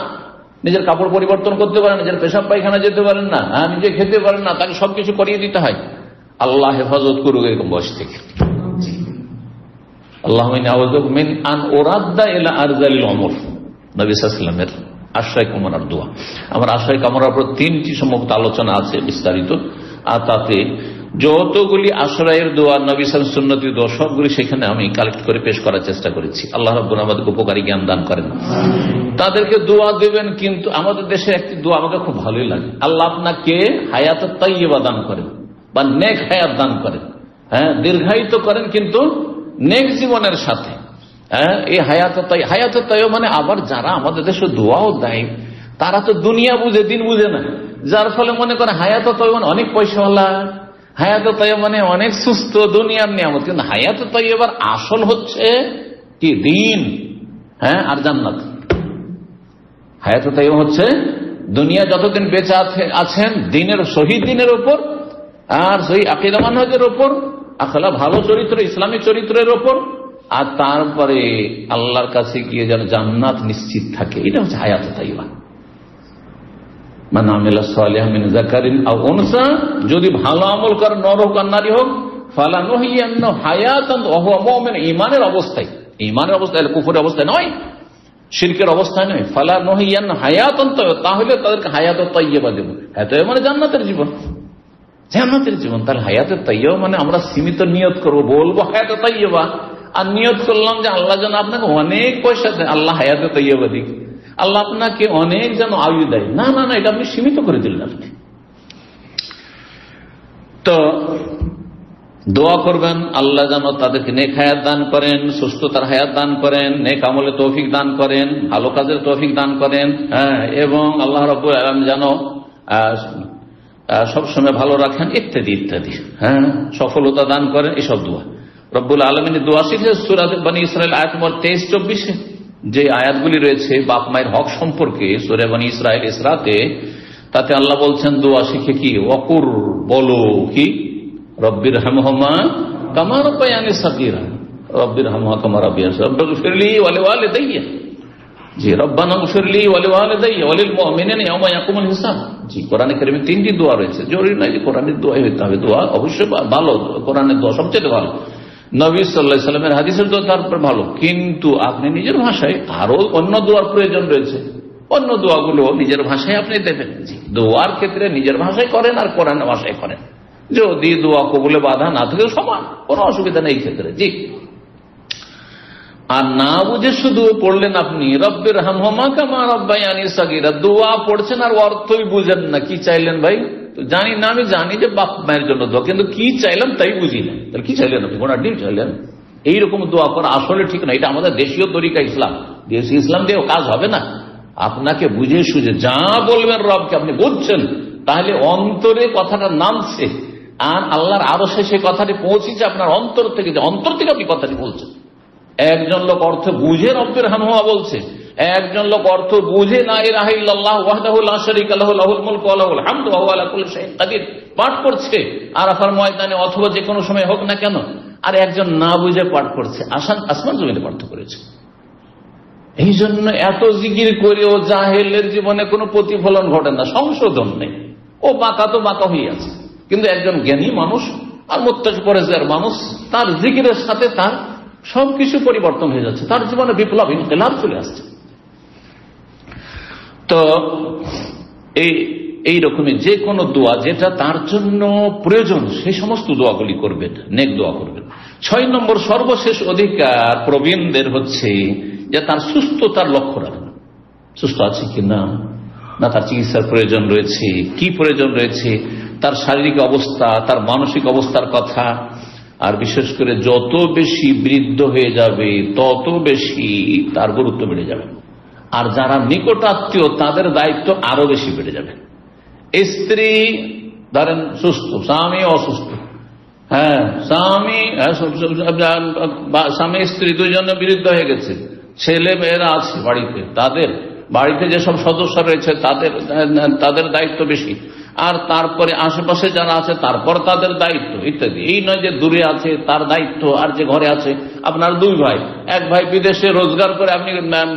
নিজের কাপড় পরিবর্তন করতে পারে না, নিজের পেশাব পায়খানা যেতে পারেন না, নিজে খেতে পারেন না, তাকে সবকিছু করিয়ে দিতে হয়। আল্লাহ হেফাজত করুক এরকম বয়স থেকে। আল্লাহুম্মা আউযুবিকা মিন আন উরাদ্দা ইলা আরযালিল উমর, নবী সাল্লাল্লাহু আলাইহি ওয়াসাল্লামের আশ্রয় কামনার দোয়া। আমার আশ্রয় কামনার উপর 3টি সম্ভবত আলোচনা আছে বিস্তারিত, আর তাতে যতগুলি আশ্রয়ের দোয়া, নবী সাল্লাল্লাহু আলাইহি ওয়াসাল্লামের সুন্নতি দোয়া, সবগুলি সেখানে আমি কালেক্ট করে পেশ করার চেষ্টা করেছি। আল্লাহ রাব্বুল আলামিন আমাদেরকে উপকারী জ্ঞান দান করেন। তাদেরকে দোয়া দেবেন, কিন্তু আমাদের দেশে একটি দোয়া আমাকে খুব ভালোই লাগে, আল্লাহ আপনাকে হায়াতুত তাইয়্যিবা দান করেন বা নেক হায়াত দান করেন, দীর্ঘায়িত করেন কিন্তু নেক জীবনের সাথে। এই হায়াতুত তাইয়্যিবা মানে, আবার যারা আমাদের দেশে দোয়াও দেয় তারা তো দুনিয়া বুঝে, দিন বুঝে না, যার ফলে মনে করে হায়াতুত তাইয়্যিবা মানে অনেক পয়সাওয়ালা, হায়াতুত তাইয়্যিবা মানে অনেক সুস্থ, দুনিয়ার নিয়ামত। কিন্তু হায়াতুত তাইয়্যিবার আসল হচ্ছে কি? দিন, আর জান্নাত। হায়াতুত তাইয়্যিবা হচ্ছে দুনিয়া যতদিন বেঁচে আছেন দিনের, শহীদ দিনের ওপর, আর সহি আকীদা মানহাজের ওপর, আখলা ভালো চরিত্র, ইসলামী চরিত্রের ওপর, আর তারপরে আল্লাহর কাছে গিয়ে যেন জান্নাত নিশ্চিত থাকে। এটা হচ্ছে হায়াতুত তাইয়্যিবা। মান আমিলা সালিহাম মিন যাকারিন আও উনসা, যদি ভালো আমল করে, নর হোক আর নারী হোক, ফালানুহিয়ান্নাহু হায়াতান ওয়া হুয়া মুমিন, ঈমানের অবস্থায়, ঈমানের অবস্থায়, কুফরের অবস্থায় নয়, শিরকের অবস্থায় নয়। ফালানুহিয়ান্নাহু হায়াতান, তাহলে তাদেরকে হায়াতুত তাইয়্যিবা দেব। হায়াতুত মানে জান্নাতের জীবন, জান্নাতের জীবন। তাহলে হায়াতুত তাইয়্যিবা মানে আমরা সীমিত নিয়ত করব, বলবো হায়াতুত তাইয়্যিবা, আর নিয়ত করলাম যে আল্লাহ যেন আপনাকে অনেক পয়সা দেয়, আল্লাহ হায়াতুত তাইয়্যিবা দিক, আল্লাহ আপনাকে অনেক যেন আয়ু দেয়। না না না, এটা আপনি সীমিত করে দিলেন আপনি। তো দোয়া করবেন আল্লাহ যেন তাদেরকে নেক হায়াত দান করেন, সুস্থতার হায়াত দান করেন, নেক আমলে তৌফিক দান করেন, ভালো কাজের তৌফিক দান করেন, এবং আল্লাহ রাব্বুল আলামিন যেন সবসময় ভালো রাখেন, ইত্যাদি ইত্যাদি, সফলতা দান করেন, এসব দোয়া। রব্বুল আলামিনের দোয়া শিখে সূরা বনী ইসরাইল আয়াত নম্বর 23-24 যে আয়াতগুলি রয়েছে বাপ মায়ের হক সম্পর্কে, সূরা বনী ইসরাইল ইসরাতে, তাতে আল্লাহ বলছেন দোয়া শিখে কি, ওয়াকুর, বলো কি, রব্বির হামহুমা কামা রাব্বায়ানি সাগীরা, রব্বির হামহুমা কামা রাব্বায়ানি সাগীরা, রব্বিগফিরলি ওয়া লিওয়ালিদাইয়া, জি, রব্বানা গফিরলি ওয়া লিওয়ালিদাইয়া ওয়া লিল মুমিনিনা ইয়াওমা ইয়াকুমুল হিসাব। জি, কোরআনে কারিমে 3টি দোয়া রয়েছে। জরুরি নয় যে কোরআনের দোয়া হইতে হবে, দোয়া অবশ্যই ভালো, কোরআনের দোয়া সবচেয়ে ভালো, নবী সাল্লাল্লাহু আলাইহি সাল্লামের হাদিসের দোয়া তারপর ভালো, কিন্তু আপনি নিজের ভাষায় আরো অন্য দোয়ার প্রয়োজন রয়েছে, অন্য দোয়াগুলো নিজের ভাষায় আপনি দেবেন। জি, দোয়ার ক্ষেত্রে নিজের ভাষায় করেন আর কোরআনের ভাষায় করেন, যদি দোয়া কবুলে বাধা না থাকে সমান, কোনো অসুবিধা নেই এই ক্ষেত্রে। জি, আর না বুঝে শুধু পড়লেন আপনি রব্বির হামহুমা কামা রাব্বায়ানি সাগীরা, দোয়া পড়ছেন আর অর্থই বুঝেন না, কি চাইলেন ভাই জানি না, আমি জানি যে বাপ মায়ের জন্য দোয়া, কিন্তু কি চাইলাম তাই বুঝি না, তাহলে কি চাইলেন আপনি, কোন ডিম চাইলেন? এইরকম দোয়া করা আসলে ঠিক না, এটা আমাদের দেশীয় তরিকা ইসলাম, দেশীয় ইসলাম দিয়েও কাজ হবে না। আপনাকে বুঝে সুঝে যা বলবেন রবকে আপনি বুঝছেন, তাহলে অন্তরে কথাটা নামছে আর আল্লাহর আরশে সেই কথাটি পৌঁছেছে আপনার অন্তর থেকে, যে অন্তর থেকে আপনি কথাটি বলছেন। একজন লোক অর্থ বুঝে রব্বির হামহুমা বলছে, একজন লোক অর্থ বুঝে লা ইলাহা ইল্লাল্লাহ ওয়াহদাহু লা শারীকা লাহু লাহুল মুলকু ওয়া লাহুল হামদু ওয়া হুয়া আলা কুল্লি শাইইন কাদির পাঠ করছে আরাফার ময়দানে অথবা যে কোনো সময় হোক না কেন। আর একজন না বুঝে পাঠ করছে, আসমান জমিনে পার্থক্য করেছে। এই জন্য এত জিকির করেও জাহেলের জীবনে কোনো প্রতিফলন ঘটে না, সংশোধন নেই, ও বাঁকা তো বাঁকা হয়ে আছে। কিন্তু একজন জ্ঞানী মানুষ আর মুত্তাকি পরেজগার মানুষ, তার জিকিরের সাথে তার সবকিছু পরিবর্তন হয়ে যাচ্ছে, তার জীবনে বিপ্লব ইনকিলাব চলে আসছে। তো এই রকমই যে কোনো দোয়া যেটা তার জন্য প্রয়োজন সেই সমস্ত দোয়াগুলি করবেন, নেক দোয়া করবেন। 6 নম্বর সর্বশেষ অধিকার প্রবীণদের হচ্ছে যে তার সুস্থতার লক্ষ্য রাখবেন, সুস্থ আছে কিনা, না তার চিকিৎসার প্রয়োজন রয়েছে, কি প্রয়োজন রয়েছে, তার শারীরিক অবস্থা, তার মানসিক অবস্থার কথা। আর বিশেষ করে যত বেশি বৃদ্ধ হয়ে যাবে তত বেশি তার গুরুত্ব বেড়ে যাবে, আর যারা নিকট আত্মীয় তাদের দায়িত্ব আরো বেশি বেড়ে যাবে। স্ত্রী ধরেন সুস্থ, স্বামী অসুস্থ, হ্যাঁ স্বামী স্ত্রী দুজনে বিরুদ্ধ হয়ে গেছে, ছেলে মেয়েরা আছে বাড়িতে, তাদের বাড়িতে যেসব সদস্য রয়েছে তাদের দায়িত্ব বেশি, আর তারপরে আশেপাশে যারা আছে তারপর তাদের দায়িত্ব ইত্যাদি। এই নয় যে দূরে আছে তার দায়িত্ব, আর যে ঘরে আছে আপনার 2 ভাই, এক ভাই বিদেশে রোজগার করে আপনি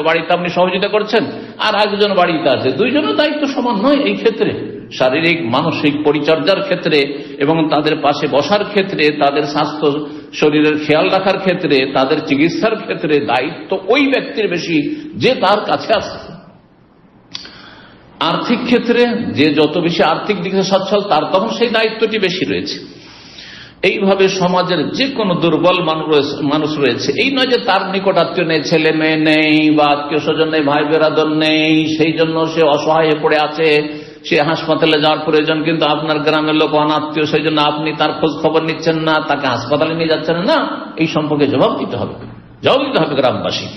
বাড়িতে আপনি সহযোগিতা করছেন, আর একজন বাড়িতে আছে, 2 জনের দায়িত্ব সমান নয়। এই ক্ষেত্রে শারীরিক মানসিক পরিচর্যার ক্ষেত্রে এবং তাদের পাশে বসার ক্ষেত্রে, তাদের স্বাস্থ্য শরীরের খেয়াল রাখার ক্ষেত্রে, তাদের চিকিৎসার ক্ষেত্রে দায়িত্ব ওই ব্যক্তির বেশি যে তার কাছে আছে। আর্থিক ক্ষেত্রে যে যত বেশি আর্থিক দিকে সচ্ছল তার তখন সেই দায়িত্বটি বেশি রয়েছে। এইভাবে সমাজের যে কোনো দুর্বল মানুষ রয়েছে, এই নয় যে তার নিকট আত্মীয় নেই, ছেলে মেয়ে নেই বা আত্মীয় স্বজন নেই, ভাই বেরাদর নেই, সেই জন্য সে অসহায় হয়ে পড়ে আছে, সে হাসপাতালে যাওয়ার প্রয়োজন, কিন্তু আপনার গ্রামের লোক অনাত্মীয়, সেই জন্য আপনি তার খোঁজ খবর নিচ্ছেন না, তাকে হাসপাতালে নিয়ে যাচ্ছেন না। এই সম্পর্কে জবাব দিতে হবে গ্রামবাসী।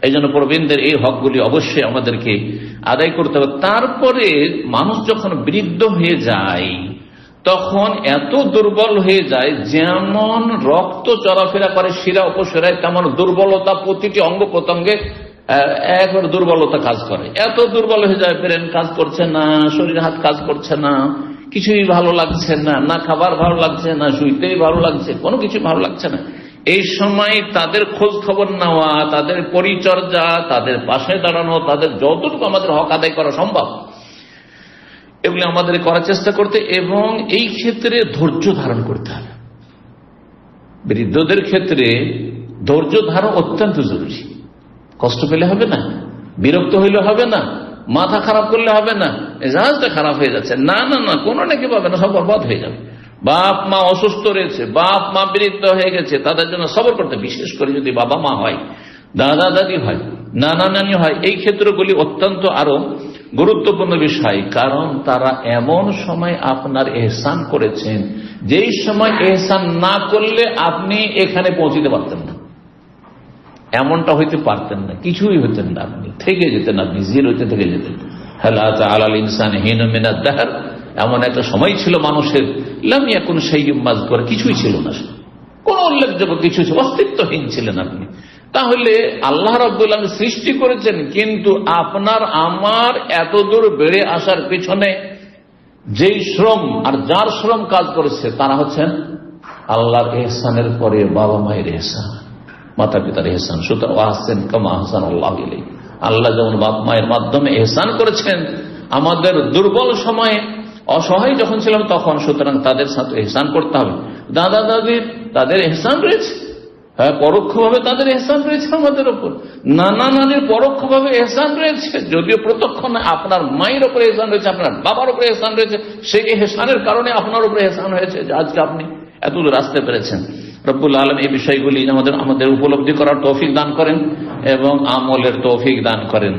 এই জন্য প্রবীণদের এই হকগুলি অবশ্যই আমাদেরকে আদায় করতে হবে। তারপরে মানুষ যখন বৃদ্ধ হয়ে যায় তখন এত দুর্বল হয়ে যায়, যেমন রক্ত চলাফেরা করে শিরা উপশিরায়, তেমন দুর্বলতা প্রতিটি অঙ্গ প্রত্যঙ্গে একবার দুর্বলতা কাজ করে। এত দুর্বল হয়ে যায়, ব্রেন কাজ করছে না, শরীর হাত কাজ করছে না, কিছুই ভালো লাগছে না, না খাবার ভালো লাগছে না, শুইতেই ভালো লাগছে, কোনো কিছু ভালো লাগছে না। এই সময় তাদের খোঁজ খবর নেওয়া, তাদের পরিচর্যা, তাদের পাশে দাঁড়ানো, তাদের যতটুকু আমাদের হক আদায় করা সম্ভব এগুলি আমাদের করার চেষ্টা করতে, এবং এই ক্ষেত্রে ধৈর্য ধারণ করতে হবে। বৃদ্ধদের ক্ষেত্রে ধৈর্য ধারণ অত্যন্ত জরুরি। কষ্ট পেলে হবে না, বিরক্ত হইলে হবে না, মাথা খারাপ করলে হবে না, মেজাজটা খারাপ হয়ে যাচ্ছে, না না না, কোনো নাকি পাবে না, সব বরবাদ হয়ে যাবে। বাপ মা অসুস্থ রয়েছে, বাপ মা বৃদ্ধ হয়ে গেছে, তাদের জন্য সবর করতে, বিশেষ করে যদি বাবা মা হয়, দাদা দাদি হয়, নানা নানি হয়, এই ক্ষেত্রগুলি অত্যন্ত আরো গুরুত্বপূর্ণ বিষয়। কারণ তারা এমন সময় আপনার এহসান করেছেন যেই সময় এহসান না করলে আপনি এখানে পৌঁছিতে পারতেন না, এমনটা হইতে পারতেন না, কিছুই হতেন না, আপনি থেকে যেতেন, আপনি জিরোতে থেকে যেতেন। হাল আতা আলাল ইনসানি হিন মিনাদ দাহর, এমন একটা সময় ছিল মানুষের, লাম ইয়াকুন শাইউম মাযকুর, কিছুই ছিল না, কোন উল্লেখযোগ্য কিছু, অস্তিত্বহীন ছিলেন আপনি। তাহলে আল্লাহ রাব্বুল আলামিন সৃষ্টি করেছেন, কিন্তু আপনার আমার এত দূর বেড়ে আসার পিছনে যেই শ্রম আর যার শ্রম কাজ করেছে তারা হচ্ছেন আল্লাহর ইহসানের পরে বাবা মায়ের ইহসান, মাতা পিতার ইহসান। সুতরাং আহসিন কামা আহসানাল্লাহু ইলাইক, আল্লাহ যেমন বাপ মায়ের মাধ্যমে এহসান করেছেন আমাদের দুর্বল সময়ে, অসহায় যখন ছিলাম তখন, সুতরাং তাদের সাথে এহসান করতে হবে। দাদা দাদির তাদের এহসান রয়েছে, হ্যাঁ, পরোক্ষভাবে তাদের এহসান রয়েছে আমাদের উপর। নানা নানির পরোক্ষভাবে এহসান রয়েছে, যদিও প্রত্যক্ষ না। আপনার মায়ের উপরে এহসান রয়েছে, আপনার বাবার উপরে এহসান রয়েছে, সেই এহসানের কারণে আপনার উপরে এহসান হয়েছে যে আজকে আপনি এত দূর আসতে পেরেছেন। রব্বুল আলামিন এই বিষয়গুলি আমাদের উপলব্ধি করার তৌফিক দান করেন এবং আমলের তৌফিক দান করেন।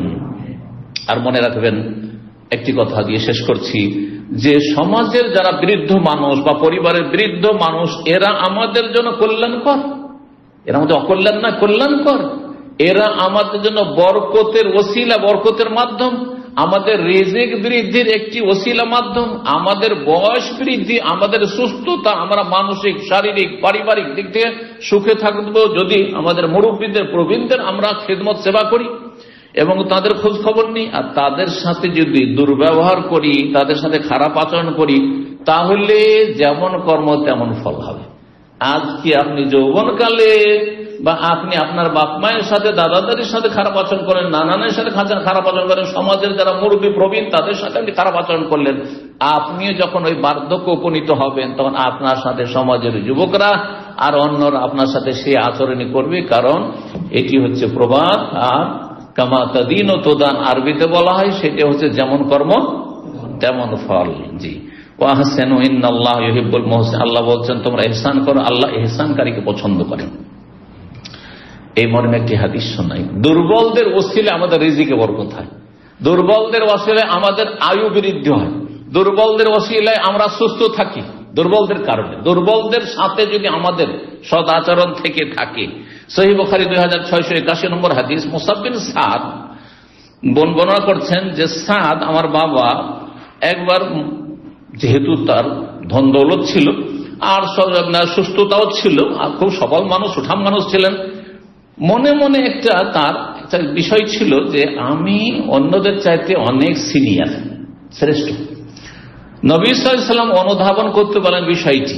আর মনে রাখবেন, একটি কথা দিয়ে শেষ করছি, যে সমাজের যারা বৃদ্ধ মানুষ বা পরিবারের বৃদ্ধ মানুষ, এরা আমাদের জন্য কল্যাণকর, এরা আমাদের অকল্যাণ না, কল্যাণকর। এরা আমাদের জন্য বরকতের ওসিলা, বরকতের মাধ্যম, আমাদের রিজিক বৃদ্ধির একটি ওসিলা মাধ্যম, আমাদের বয়স বৃদ্ধি, আমাদের সুস্থতা, আমরা মানসিক, শারীরিক, পারিবারিক দিক থেকে সুখে থাকবো যদি আমাদের মুরব্বীদের, প্রবীণদের আমরা খেদমত সেবা করি এবং তাদের খোঁজ খবর নিই। আর তাদের সাথে যদি দুর্ব্যবহার করি, তাদের সাথে খারাপ আচরণ করি, তাহলে যেমন কর্ম তেমন ফল হবে। আজকে আপনি যৌবনকালে বা আপনি আপনার বাপ মায়ের সাথে, দাদা দাদির সাথে খারাপ আচরণ করেন, নানানের সাথে খারাপ আচরণ করেন, সমাজের যারা মুরব্বী প্রবীণ তাদের সাথে আপনি খারাপ আচরণ করলেন, আপনিও যখন ওই বার্ধক্য উপনীত হবেন তখন আপনার সাথে সমাজের যুবকরা আর অন্যরা আপনার সাথে সেই আচরণই করবে। কারণ এটি হচ্ছে প্রবাদ, আর কামা তাদিন ও তোদান আরবিতে বলা হয়, সেটা হচ্ছে যেমন কর্ম তেমন ফল। জি, ওয়াহসিনু ইন্নাল্লাহা ইউহিব্বুল মুহসিনিন, আল্লাহ বলছেন তোমরা ইহসান করো, আল্লাহ ইহসানকারীকে পছন্দ করেন। এই মর্মে একটি হাদিস শোনাই, দুর্বলদের ওসিলে আমাদের রিজিকে বরকত হয়, দুর্বলদের ওসিলে আমাদের আয়ু বৃদ্ধি হয়, দুর্বলদের ওসিলায় আমরা সুস্থ থাকি। দুর্বলদের কারণে, দুর্বলদের সাথে যদি আমাদের সদ আচরণ থেকে থাকে। সহিহ বুখারী 2681 নম্বর হাদিস, মুসাব বিন সাদ বর্ণনা করছেন যে সাদ আমার বাবা একবার, যেহেতু তার ধন দৌলত ছিল আর সুস্থতাও ছিল আর খুব সবল মানুষ, সুঠাম মানুষ ছিলেন, মনে মনে তার একটা বিষয় ছিল যে আমি অন্যদের চাইতে অনেক সিনিয়র, শ্রেষ্ঠ। নবী সাল্লাল্লাহু আলাইহি ওয়াসাল্লাম অনুধাবন করতে বলেন বিষয়টি,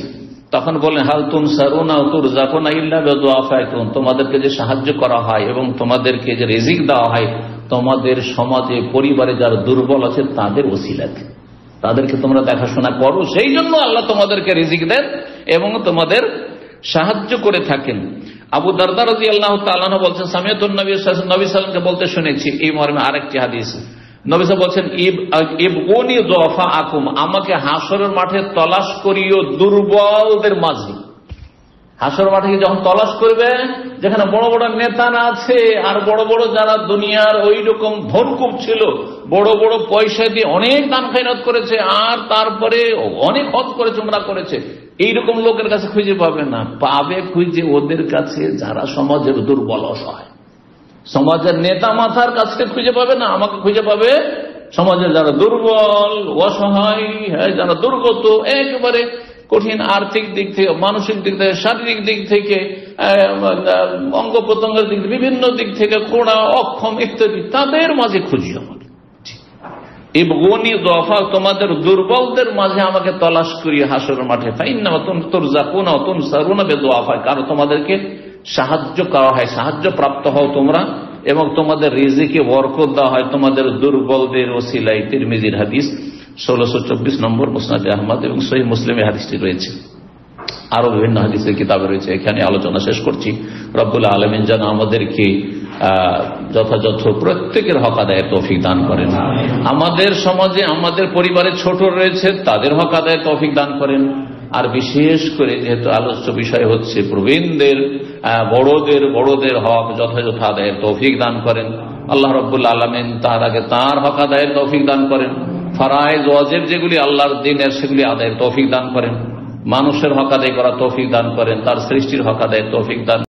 তখন বলেন হাল তুনসারুনা ওয়া তুরযাকুনা ইল্লা বিদুআফাইকুম, তোমাদেরকে যে সাহায্য করা হয় এবং তোমাদেরকে যে রিজিক দেওয়া হয় তোমাদের সমাজে, পরিবারে যারা দুর্বল আছে তাদের ওসিলাতে, তাদেরকে তোমরা দেখাশোনা করো, সেই জন্য আল্লাহ তোমাদেরকে রিজিক দেন এবং তোমাদের সাহায্য করে থাকেন। আবু দারদা রাদিয়াল্লাহু তাআলা আনহু বলছেন, সামিআতুন নবী সাল্লাল্লাহু আলাইহি ওয়াসাল্লামকে বলতে শুনেছি। এই মর্মে আরেকটি হাদিস, নবী সাল্লাল্লাহু বলছেন, ইবগুনি যুআফাআকুম, আমাকে হাসরের মাঠে তলাশ করিও দুর্বলদের মাঝে। হাসরের মাঠে যখন তলাশ করবে, যেখানে বড় বড় নেতারা আছে আর বড় বড় যারা দুনিয়ার ওই রকম ধনকুব ছিল, বড় বড় পয়সা দিয়ে অনেক দান খয়রাত করেছে আর তারপরে অনেক হজ করেছে, উমরা করেছে, এইরকম লোকের কাছে খুঁজে পাবে না, পাবে খুঁজে ওদের কাছে যারা সমাজের দুর্বল অসহায়। সমাজের নেতা মাথার কাছে খুঁজে পাবে না, আমাকে খুঁজে পাবে সমাজের যারা দুর্বল, অসহায়, যারা দুর্গত, একেবারে কঠিন আর্থিক দিক থেকে, মানসিক দিক থেকে, শারীরিক দিক থেকে, অঙ্গ প্রত্যঙ্গের দিক থেকে, বিভিন্ন দিক থেকে, খোড়া, অক্ষম ইত্যাদি, তাদের মাঝে খুঁজি আমাকে। ইবগুনি যুআফা, তোমাদের দুর্বলদের মাঝে আমাকে তলাশ করি হাসরের মাঠে। ফাইন্নামা তুরযাকুনা ওয়া তুনসারুনা বিদুআফা, কারণ তোমাদেরকে সাহায্য করা হয়, সাহায্য প্রাপ্ত হও তোমরা এবং তোমাদের রিজিকে বরকত দেওয়া হয় তোমাদের দুর্বলদের ওসিলায়। তিরমিজির হাদিস 1624 নম্বর, মুসনাদ আহমদ এবং সহিহ মুসলিমে হাদিসটি রয়েছে। আরো বিভিন্ন হাদিসের কিতাবে রয়েছে। এখানে আলোচনা শেষ করছি। রব্বুল আলামিন যেন আমাদেরকে যথাযথ প্রত্যেকের হক আদায়ের তৌফিক দান করেন। আমাদের সমাজে, আমাদের পরিবারে ছোট রয়েছে, তাদের হক আদায়ের তৌফিক দান করেন। আর বিশেষ করে যেহেতু আলোচ্য বিষয় হচ্ছে প্রবীণদের, বড়দের হক যথাযথ আদায়ের তৌফিক দান করেন। আল্লাহ রব্বুল আলামিন তার আগে তার হক আদায়ের তৌফিক দান করেন। ফরায়েজ ওয়াজিব যেগুলি আল্লাহর দ্বীনের, সেগুলি আদায়ের তৌফিক দান করেন। মানুষের হক আদায় করা তৌফিক দান করেন, তার সৃষ্টির হক আদায়ের তৌফিক দান